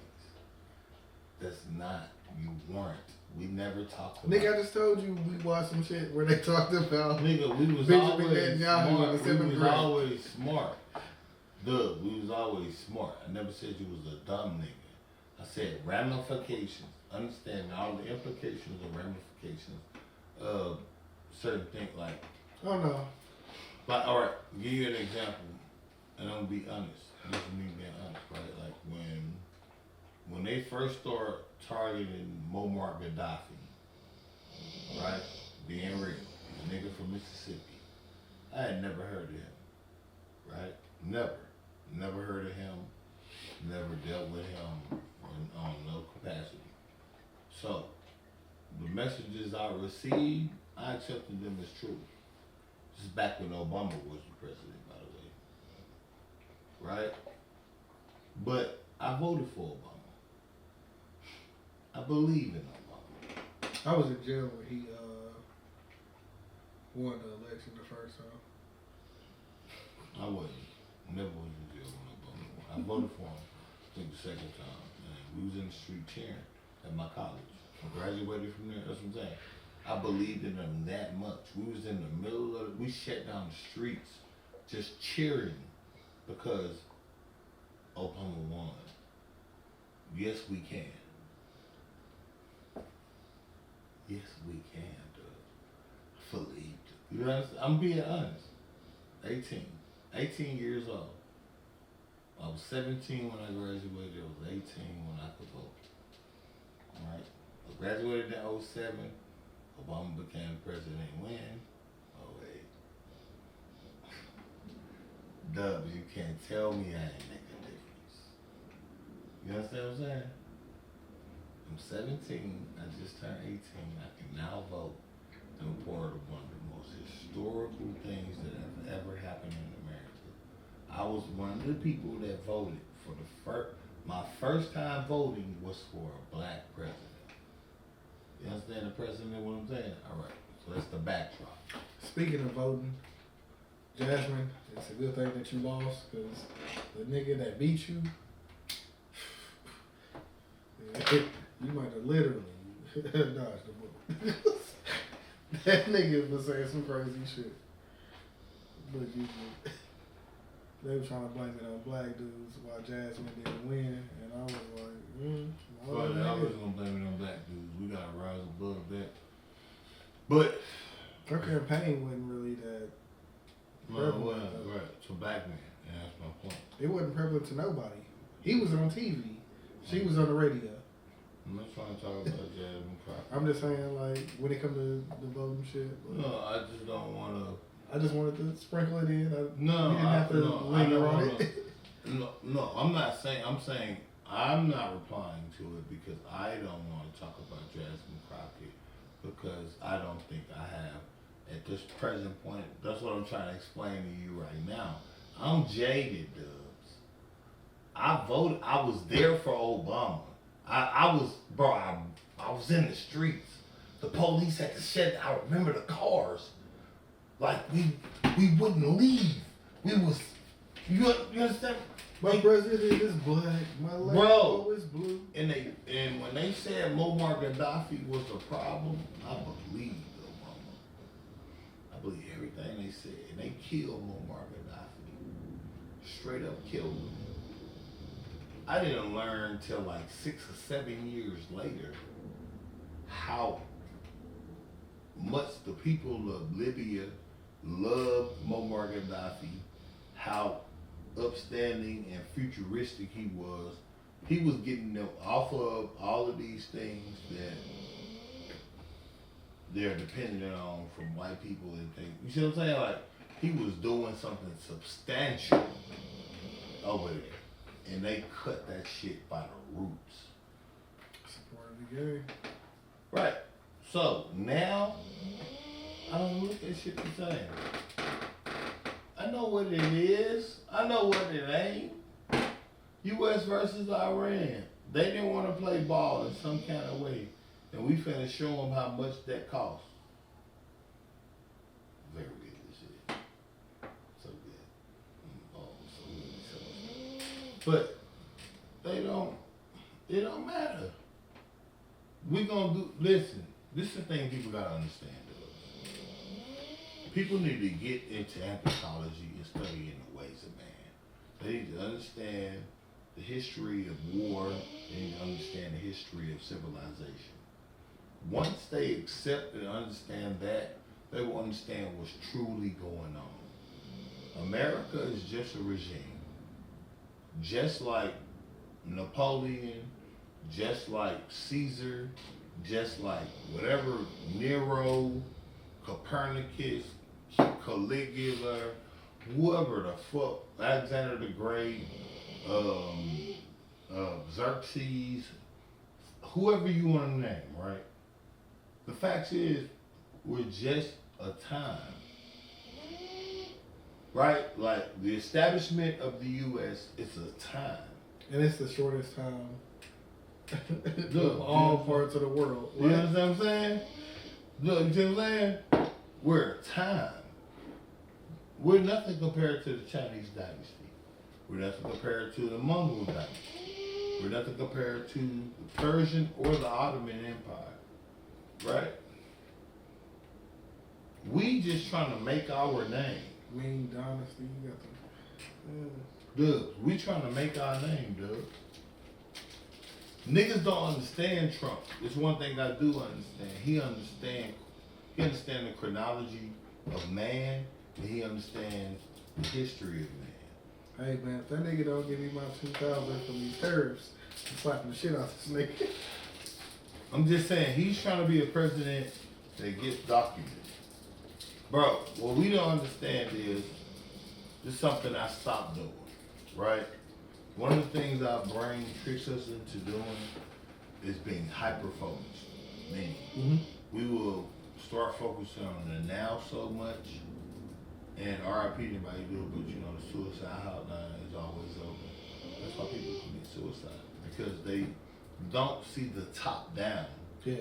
That's not, you weren't. We never talked about. Nigga, I just told you we watched some shit where they talked about. Nigga, we was Benjamin always Netanyahu smart. in the We 7th was grade. always smart. Dubz, we was always smart. I never said you was a dumb nigga. I said ramifications. Understanding all the implications and ramifications of certain things like. Oh no. Like, all right, give you an example, and I'm gonna be honest. This is me being honest, right? Like when they first start targeting Muammar Gaddafi, right? Being real, he's a nigga from Mississippi. I had never heard of him, right? Never heard of him. Never dealt with him on no capacity. So the messages I received, I accepted them as true. This is back when Obama was the president, by the way. Right? But I voted for Obama. I believe in Obama. I was in jail when he won the election the first time. I wasn't. Never was in jail when Obama won. I voted for him, I think the second time. And we was in the street cheering at my college. I graduated from there. That's what I'm saying. I believed in them that much. We was in the middle of it. We shut down the streets just cheering because Obama won. Yes, we can. can, dude. Philippe. You know what I'm saying? I'm being honest. 18 years old. I was 17 when I graduated. I was 18 when I could vote. Alright? I graduated in 07. Obama became president when? 08. Dubz, you can't tell me I ain't make a difference. You understand what I'm saying? I'm 17. I just turned 18. I can now vote. I'm part of one of the most historical things that have ever happened in America. I was one of the people that voted for the first. My first time voting was for a black president. You understand the president? What I'm saying? All right. So that's the backdrop. Speaking of voting, Jasmine, it's a good thing that you lost because the nigga that beat you, you might have literally dodged the bullet. That nigga was saying some crazy shit. But they were trying to blame it on black dudes while Jasmine didn't win. And I was like, But I was going to blame it on black dudes. We got to rise above that. But her campaign wasn't really that prevalent. Right. To black men. And that's my point. It wasn't prevalent to nobody. He was on TV. She was on the radio. I'm not trying to talk about Jasmine Crockett. I'm just saying, like, when it comes to the voting shit. No, I just don't want to. I just wanted to sprinkle it in. You didn't I have to don't linger on wanna, it. No, I'm not saying. I'm saying I'm not replying to it because I don't want to talk about Jasmine Crockett because I don't think I have at this present point. That's what I'm trying to explain to you right now. I'm jaded, Dubz. I voted. I was there for Obama. I was in the streets. The police had to shed. I remember the cars. Like we wouldn't leave. We was you understand? My president is black. My Lambo is blue. And when they said Muammar Gaddafi was a problem, I believed Obama. I believe everything they said. And they killed Muammar Gaddafi. Straight up killed him. I didn't learn till like 6 or 7 years later how much the people of Libya loved Muammar Gaddafi, how upstanding and futuristic he was. He was getting them off of all of these things that they're dependent on from white people and things. You see what I'm saying? Like, he was doing something substantial over there. And they cut that shit by the roots. Support the game. Right. So now I don't look at shit the same. I know what it is. I know what it ain't. US versus Iran. They didn't want to play ball in some kind of way. And we finna show them how much that costs. Very good shit. So good. Oh, so good. But it don't matter. We gonna do, listen, this is the thing people gotta understand. People need to get into anthropology and studying the ways of man. They need to understand the history of war. They need to understand the history of civilization. Once they accept and understand that, they will understand what's truly going on. America is just a regime. Just like Napoleon, just like Caesar, just like whatever Nero, Copernicus, Caligula, whoever the fuck, Alexander the Great, Xerxes, whoever you want to name, right? The fact is, we're just a time. Right? Like, the establishment of the U.S. is a time. And it's the shortest time Look, of all parts of the world. You know what I'm saying? Look, you see what I'm saying? We're a time. We're nothing compared to the Chinese dynasty. We're nothing compared to the Mongol dynasty. We're nothing compared to the Persian or the Ottoman Empire. Right? We just trying to make our name. Ming Dynasty, you got the... Dubz, we trying to make our name, Dubz. Niggas don't understand Trump. It's one thing I do understand. He understands He understands the chronology of man, and he understands the history of man. Hey man, if that nigga don't give me my 2,000 from these tariffs, I'm slapping the shit out this nigga. I'm just saying, he's trying to be a president that gets documented. Bro, what we don't understand is, this is something I stopped doing, right? One of the things our brain tricks us into doing is being hyper-focused. Meaning, we will start focusing on the now so much, and RIP anybody do it, but you know, the suicide hotline is always open. That's why people commit suicide, because they don't see the top down. Yeah.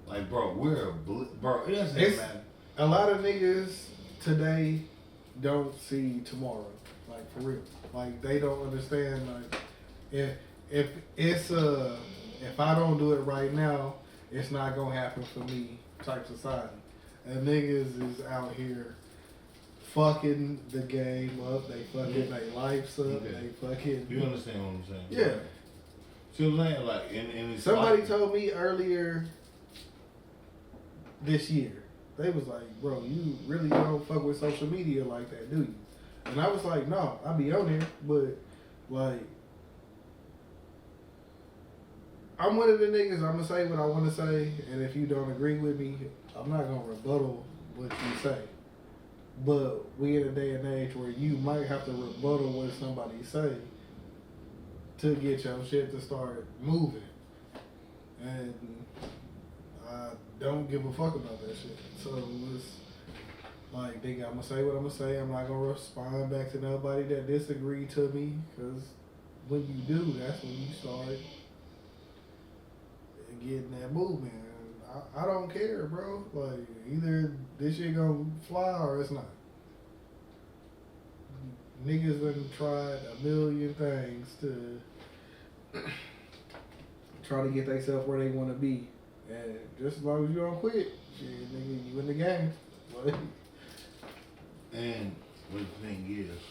Like, bro, bro, it doesn't matter. A lot of niggas today don't see tomorrow, like for real. Like they don't understand. Like if I don't do it right now, it's not gonna happen for me. Type society, and niggas is out here fucking the game up. They fucking their lives up. Okay. They fucking. You understand what I'm saying? Yeah. Right? See what I'm saying? Like, and Somebody told me earlier this year, they was like, bro, you really don't fuck with social media like that, do you? And I was like, no, I be on there, but like, I'm one of the niggas, I'm gonna say what I wanna say, and if you don't agree with me, I'm not gonna rebuttal what you say. But we in a day and age where you might have to rebuttal what somebody say to get your shit to start moving. And I don't give a fuck about that shit. So it's like, nigga, I'm gonna say what I'm gonna say. I'm not gonna respond back to nobody that disagreed to me, because when you do, that's when you start getting that movement. I don't care, bro. Like, either this shit gonna fly or it's not. Niggas done tried a million things to try to get themselves where they want to be. And just as long as you don't quit, shit, nigga, you in the game. Like, and what the thing is,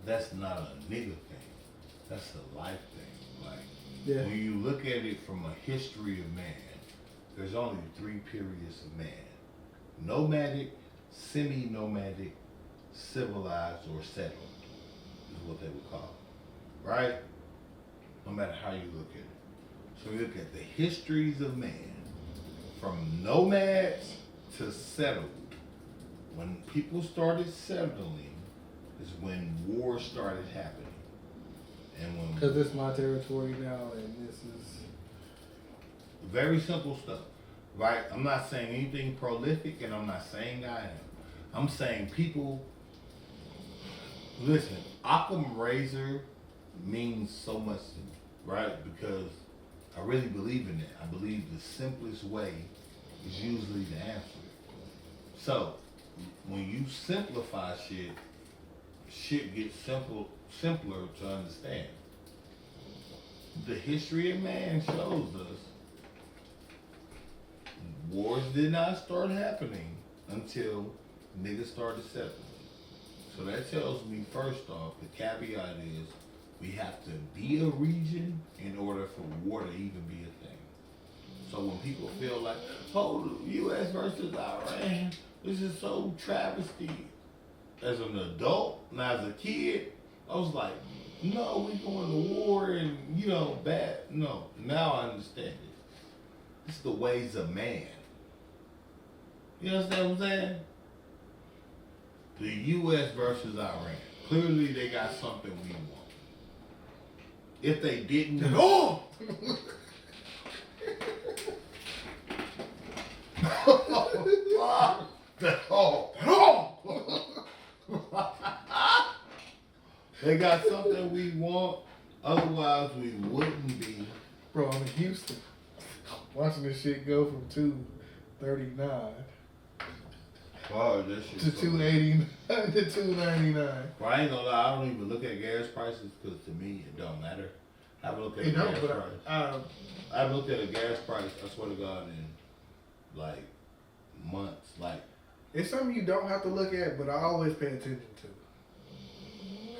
that's not a nigga thing. That's a life thing. Like, yeah. when you look at it from a history of man, there's only 3 periods of man: nomadic, semi-nomadic, civilized, or settled is what they would call it, right? No matter how you look at it. So we look at the histories of man, from nomads to settled. When people started settling is when war started happening. And when, because it's my territory now, and this is very simple stuff, right? I'm not saying anything prolific, and I'm not saying I am. I'm saying people, listen, Occam Razor means so much to me, right? Because I really believe in it. I believe the simplest way is usually the answer. So, when you simplify shit gets simpler to understand. The history of man shows us wars did not start happening until niggas started settling. So that tells me, first off, the caveat is we have to be a region in order for war to even be a thing. So when people feel like, oh, U.S. versus Iran, this is so travesty. As an adult, and as a kid, I was like, no, we going to war and, you know, bad. No, now I understand it. It's the ways of man. You understand what I'm saying? The U.S. versus Iran. Clearly they got something we want. If they didn't, oh! They got something we want, otherwise we wouldn't be. bro. I'm in Houston, watching this shit go from 239 Wow, that shit to 289 to 299. Well, I ain't gonna lie, I don't even look at gas prices because to me it don't matter. I haven't looked at a You know, gas but price. I haven't looked at a gas price, I swear to God, in like months. Like, it's something you don't have to look at, but I always pay attention to.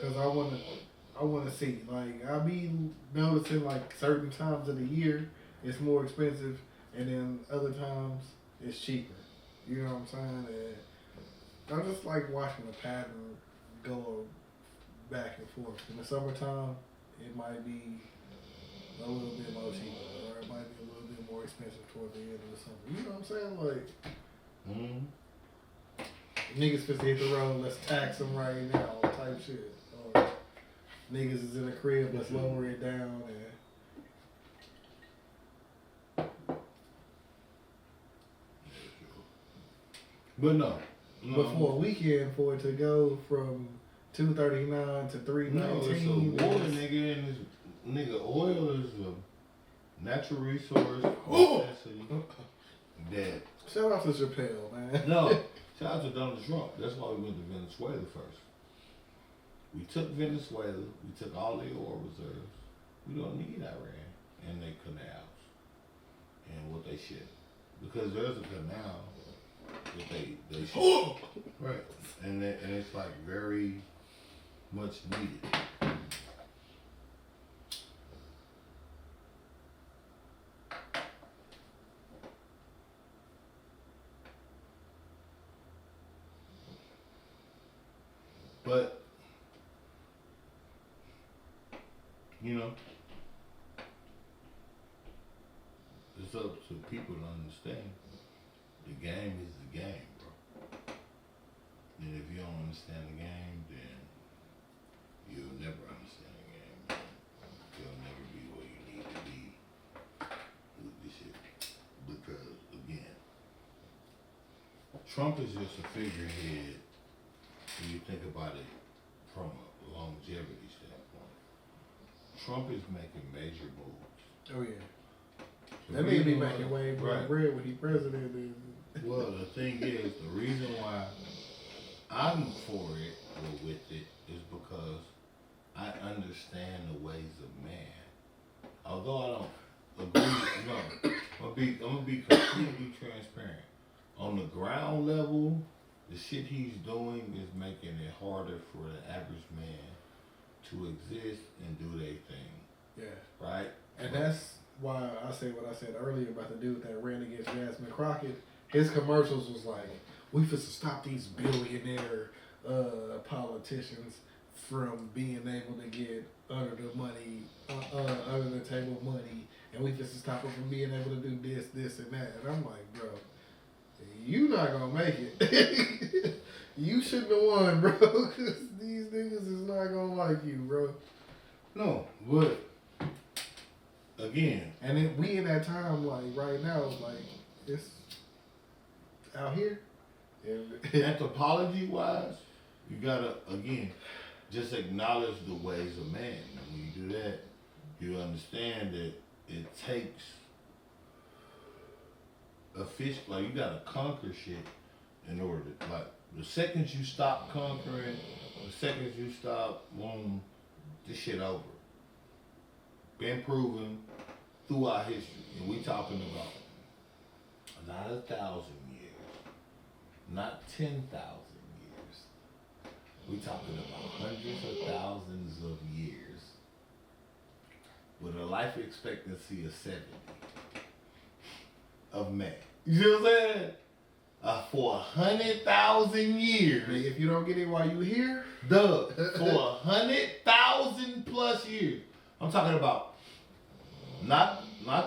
Cause I wanna see. Like, I be noticing like certain times of the year it's more expensive, and then other times it's cheaper. You know what I'm saying? And I just like watching the pattern go back and forth. In the summertime, it might be a little bit more cheaper, or it might be a little bit more expensive toward the end of the summer. You know what I'm saying? Like, niggas supposed to hit the road, let's tax them right now, type shit. Or niggas is in the crib, let's lower it down. But no. But for a weekend, for it to go from $239 to $319. No, it's a water, nigga, and this nigga oil is a natural resource. That. Shout out to Chappelle, man. No, shout out to Donald Trump. That's why we went to Venezuela first. We took Venezuela. We took all their oil reserves. We don't need Iran and their canals and what they ship, because there's a canal that they ship. Right, and it's like very much needed. But, you know, it's up to people to understand the game is the game, bro. And if you don't understand the game, then you'll never understand the game. You'll never be where you need to be with this shit. Because, again, Trump is just a figurehead. When you think about it from a longevity standpoint, Trump is making major moves. Oh yeah, that made me making way more bread when he president. Well, the thing is, the reason why I'm for it or with it is because I understand the ways of man. Although I don't agree, no, I'm gonna be completely transparent. On the ground level, the shit he's doing is making it harder for the average man to exist and do their thing. Yeah. Right? And that's why I say what I said earlier about the dude that ran against Jasmine Crockett. His commercials was like, we supposed to stop these billionaire politicians from being able to get under the money, under the table money, and we supposed to stop them from being able to do this, this, and that. And I'm like, bro, you not gonna make it. You shouldn't have won, bro, because these niggas is not gonna like you, bro. No, but again, and we in that time, like right now, like it's out here. Anthropology wise, you gotta again just acknowledge the ways of man. And when you do that, you understand that it takes a fish, like you gotta conquer shit in order to, like, the second you stop conquering, the second you stop, boom, this shit over. Been proven throughout history, and we talking about not 1,000 years, not 10,000 years. We talking about hundreds of thousands of years with a life expectancy of 70 of man. You see what I'm saying? For 100,000 years. Nigga, if you don't get it while you here, Dubz, for 100,000 plus years. I'm talking about not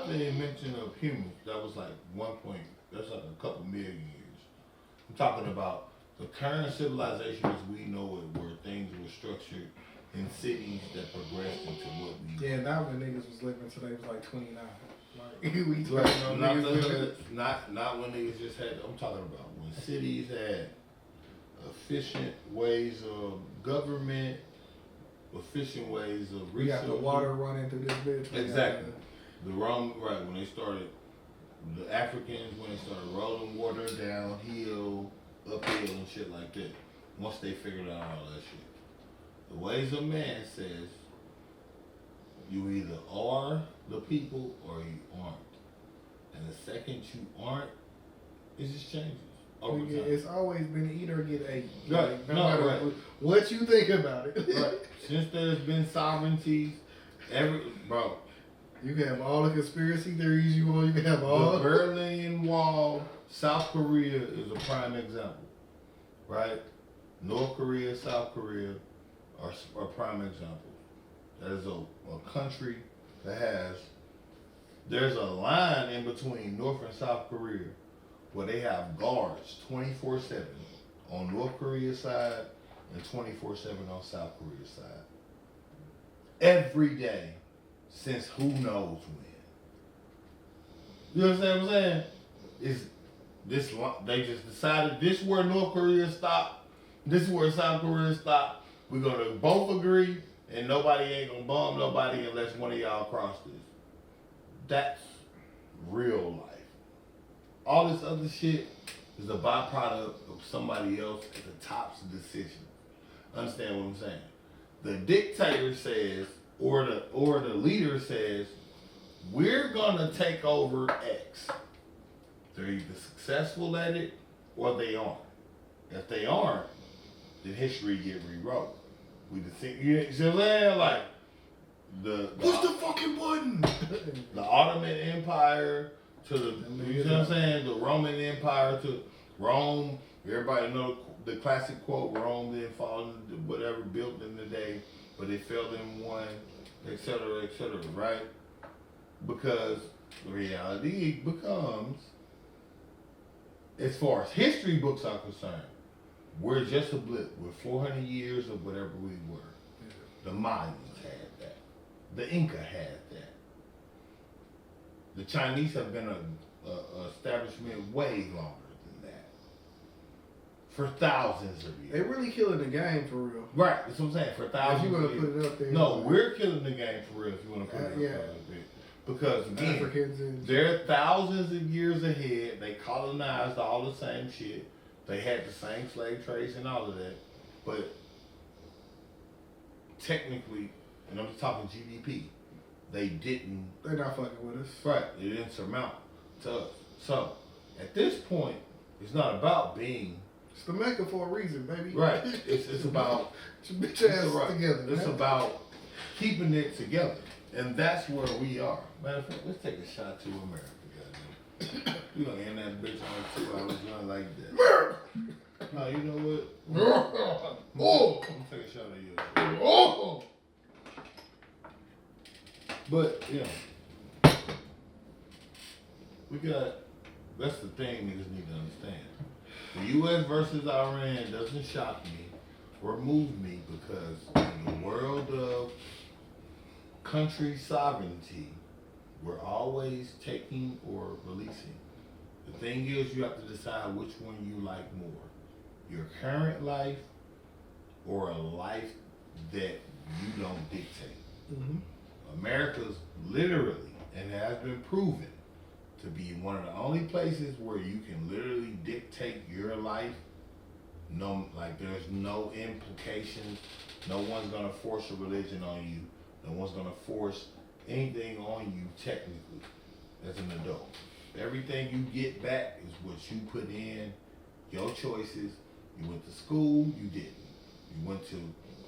the invention of humans. That was like that's like a couple million years. I'm talking about the current civilization as we know it, where things were structured in cities that progressed into what we yeah, now when niggas was living today was like 29. Like we talking about not when niggas just had. I'm talking about when cities had efficient ways of government, efficient ways of research. We got the water running through this bitch. Exactly. When they started, the Africans, when they started rolling water downhill, uphill and shit like that. Once they figured out all that shit. The ways of man says you either are the people or you aren't. And the second you aren't, it just changes. Over time. It's always been eat or get ate. Right. Like, no matter what you think about it. Right. Since there's been sovereignties, You can have all the conspiracy theories you want. You can have all The Berlin Wall, South Korea is a prime example, right? North Korea, South Korea are prime examples. That is a country that there's a line in between North and South Korea where they have guards 24/7 on North Korea's side and 24/7 on South Korea's side. Every day since who knows when. You understand what I'm saying? They just decided this is where North Korea stopped, this is where South Korea stopped. We're gonna both agree, and nobody ain't gonna bomb nobody unless one of y'all cross this. That's real life. All this other shit is a byproduct of somebody else at the top's decision. Understand what I'm saying? The dictator says, or the leader says, we're gonna take over X. They're either successful at it or they aren't. If they aren't, then history get rewrote. We just think, you see what I'm saying? Like push the fucking button. The Ottoman Empire to the, you know what I'm saying? The Roman Empire to Rome. Everybody know the classic quote: Rome didn't fall into whatever built in the day, but it fell in one, etc., right? Because the reality becomes, as far as history books are concerned, we're just a blip. We're 400 years of whatever we were. The Mayans had that. The Inca had that. The Chinese have been an establishment way longer than that. For thousands of years. They really killing the game for real. Right, that's what I'm saying. For thousands if you want of to years. put it up there. No, we're killing the game for real if you want to put it up yeah. there. Because again, Africans and they're thousands of years ahead. They colonized all the same shit. They had the same slave trades and all of that. But technically, and I'm just talking GDP, they're not fucking with us. right, they didn't surmount to us. So, at this point, it's not about being It's the Mecca for a reason, baby. right. It's about Get your bitch ass right. together. It's man. about keeping it together. And that's where we are. Matter of fact, let's take a shot to America, goddamn. We're gonna end that bitch on 2 hours run like that. No, you know what? I'm gonna take a shot at you. Oh! But, you know, that's the thing niggas need to understand. The U.S. versus Iran doesn't shock me or move me because in the world of country sovereignty, we're always taking or releasing. The thing is, you have to decide which one you like more. Your current life or a life that you don't dictate. Mm-hmm. America's literally, and has been proven, to be one of the only places where you can literally dictate your life. No, like there's no implications. No one's gonna force a religion on you. No one's gonna force anything on you technically as an adult. Everything you get back is what you put in, your choices. You went to school, you didn't. You went to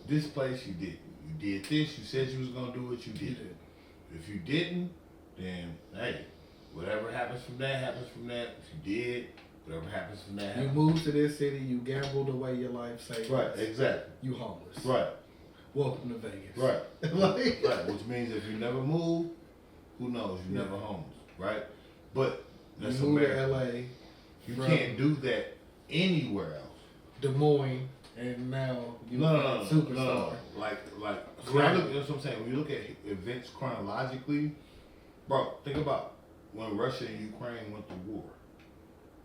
this place, you didn't. You did this, you said you was gonna do it, you didn't. If you didn't, then hey, whatever happens from that happens from that. If you did, whatever happens from that happens. You moved to this city, you gambled away your life savings. Right, exactly. You homeless. Right. Welcome to Vegas. Right. Like, right. Which means if you never move, who knows? You never homeless. Right? But that's you moved America. to LA. You can't do that anywhere else. Des Moines, and now you're No. superstar. Like Right. that's what I'm saying. When you look at events chronologically, bro, think about when Russia and Ukraine went to war.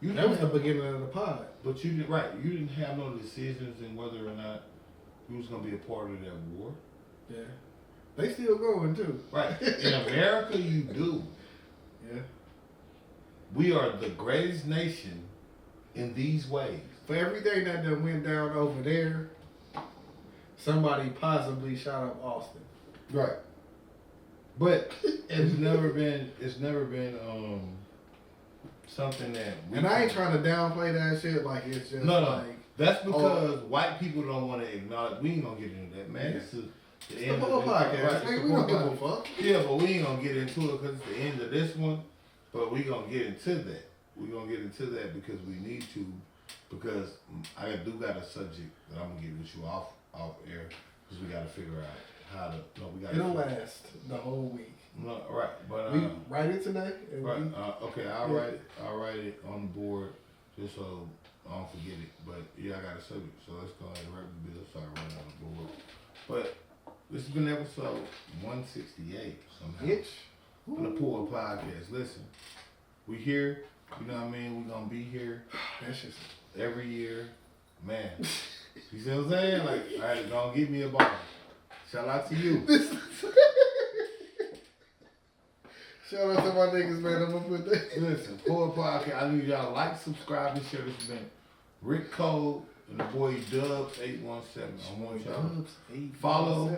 That was the beginning of the pod. But you didn't, right? You didn't have no decisions in whether or not you was gonna be a part of that war. Yeah, they still going too. Right. In America, you do. Yeah. We are the greatest nation in these ways. For everything that done went down over there, somebody possibly shot up Austin. Right. But it's never been something that and I ain't trying to downplay that shit like it's just no. like That's because white people don't want to acknowledge. We ain't gonna get into that, man. The The whole podcast. right, Nigga, the we don't give a podcast. fuck. Yeah, but we ain't gonna get into it because it's the end of this one. But we gonna get into that. We gonna get into that because we need to. Because I do got a subject that I'm gonna get with you off air because we gotta figure out how to. No, we gotta. It'll last the whole week. No, right, but We write it today. And right. we, Okay, I'll write it on the board just so I don't forget it. But yeah, I got a subject, so let's go ahead and write the bill. Sorry, right on the board. But this has been episode 168 somehow. Bitch. On the Poor Podcast. Listen, we here. You know what I mean? We gonna be here That's just. every year, man. You see what I'm saying? Like, all right, gonna give me a ball. Shout out to you. Shout out to my niggas, man. I'm gonna put that. Listen, Poor Podcast. I need y'all like, subscribe, and share. This has been Rick Cole and the boy Dubz 817. I want y'all to follow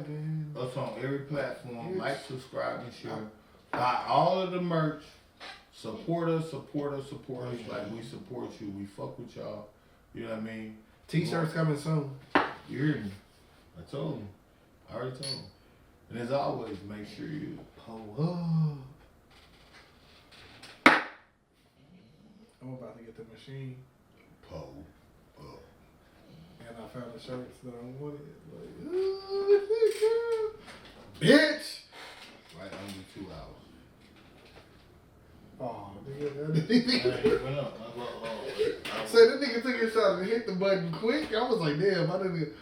us on every platform. Like, subscribe, and share. Buy all of the merch. Support us. Like we support you. We fuck with y'all. You know what I mean? T-shirts coming soon. You hear me? I told him. I already told him. And as always, make sure you pull up. I'm about to get the machine. pull up. And I found the shirts that I wanted. Like, ooh, bitch! Right under 2 hours. Oh, nigga. So that nigga took his shot and hit the button quick. I was like, damn, I didn't.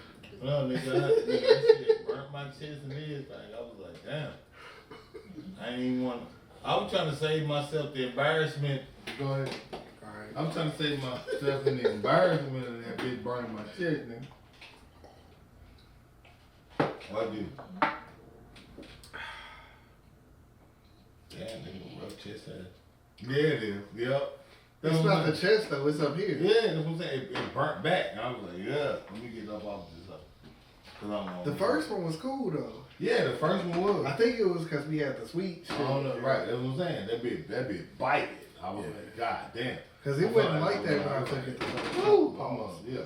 No, nigga, that shit burnt my chest and everything. I was like, damn. I ain't even want to. I was trying to save myself the embarrassment. Go ahead. All right. I'm trying to save myself in the embarrassment of that bitch burning my chest, nigga. What do? Damn, nigga, rough chest ass. Yeah, it is. Yep. It's not the chest though, it's up here. Yeah, that's what I'm saying. It burnt back. And I was like, yeah, let me get up off this up. The first one was cool though. Yeah, the first one was. I think it was because we had the sweet shit. I don't know, right? That's what I'm saying. That bitch biting. I was like, God damn. Because it wasn't like that when I took it to the Almost, yeah.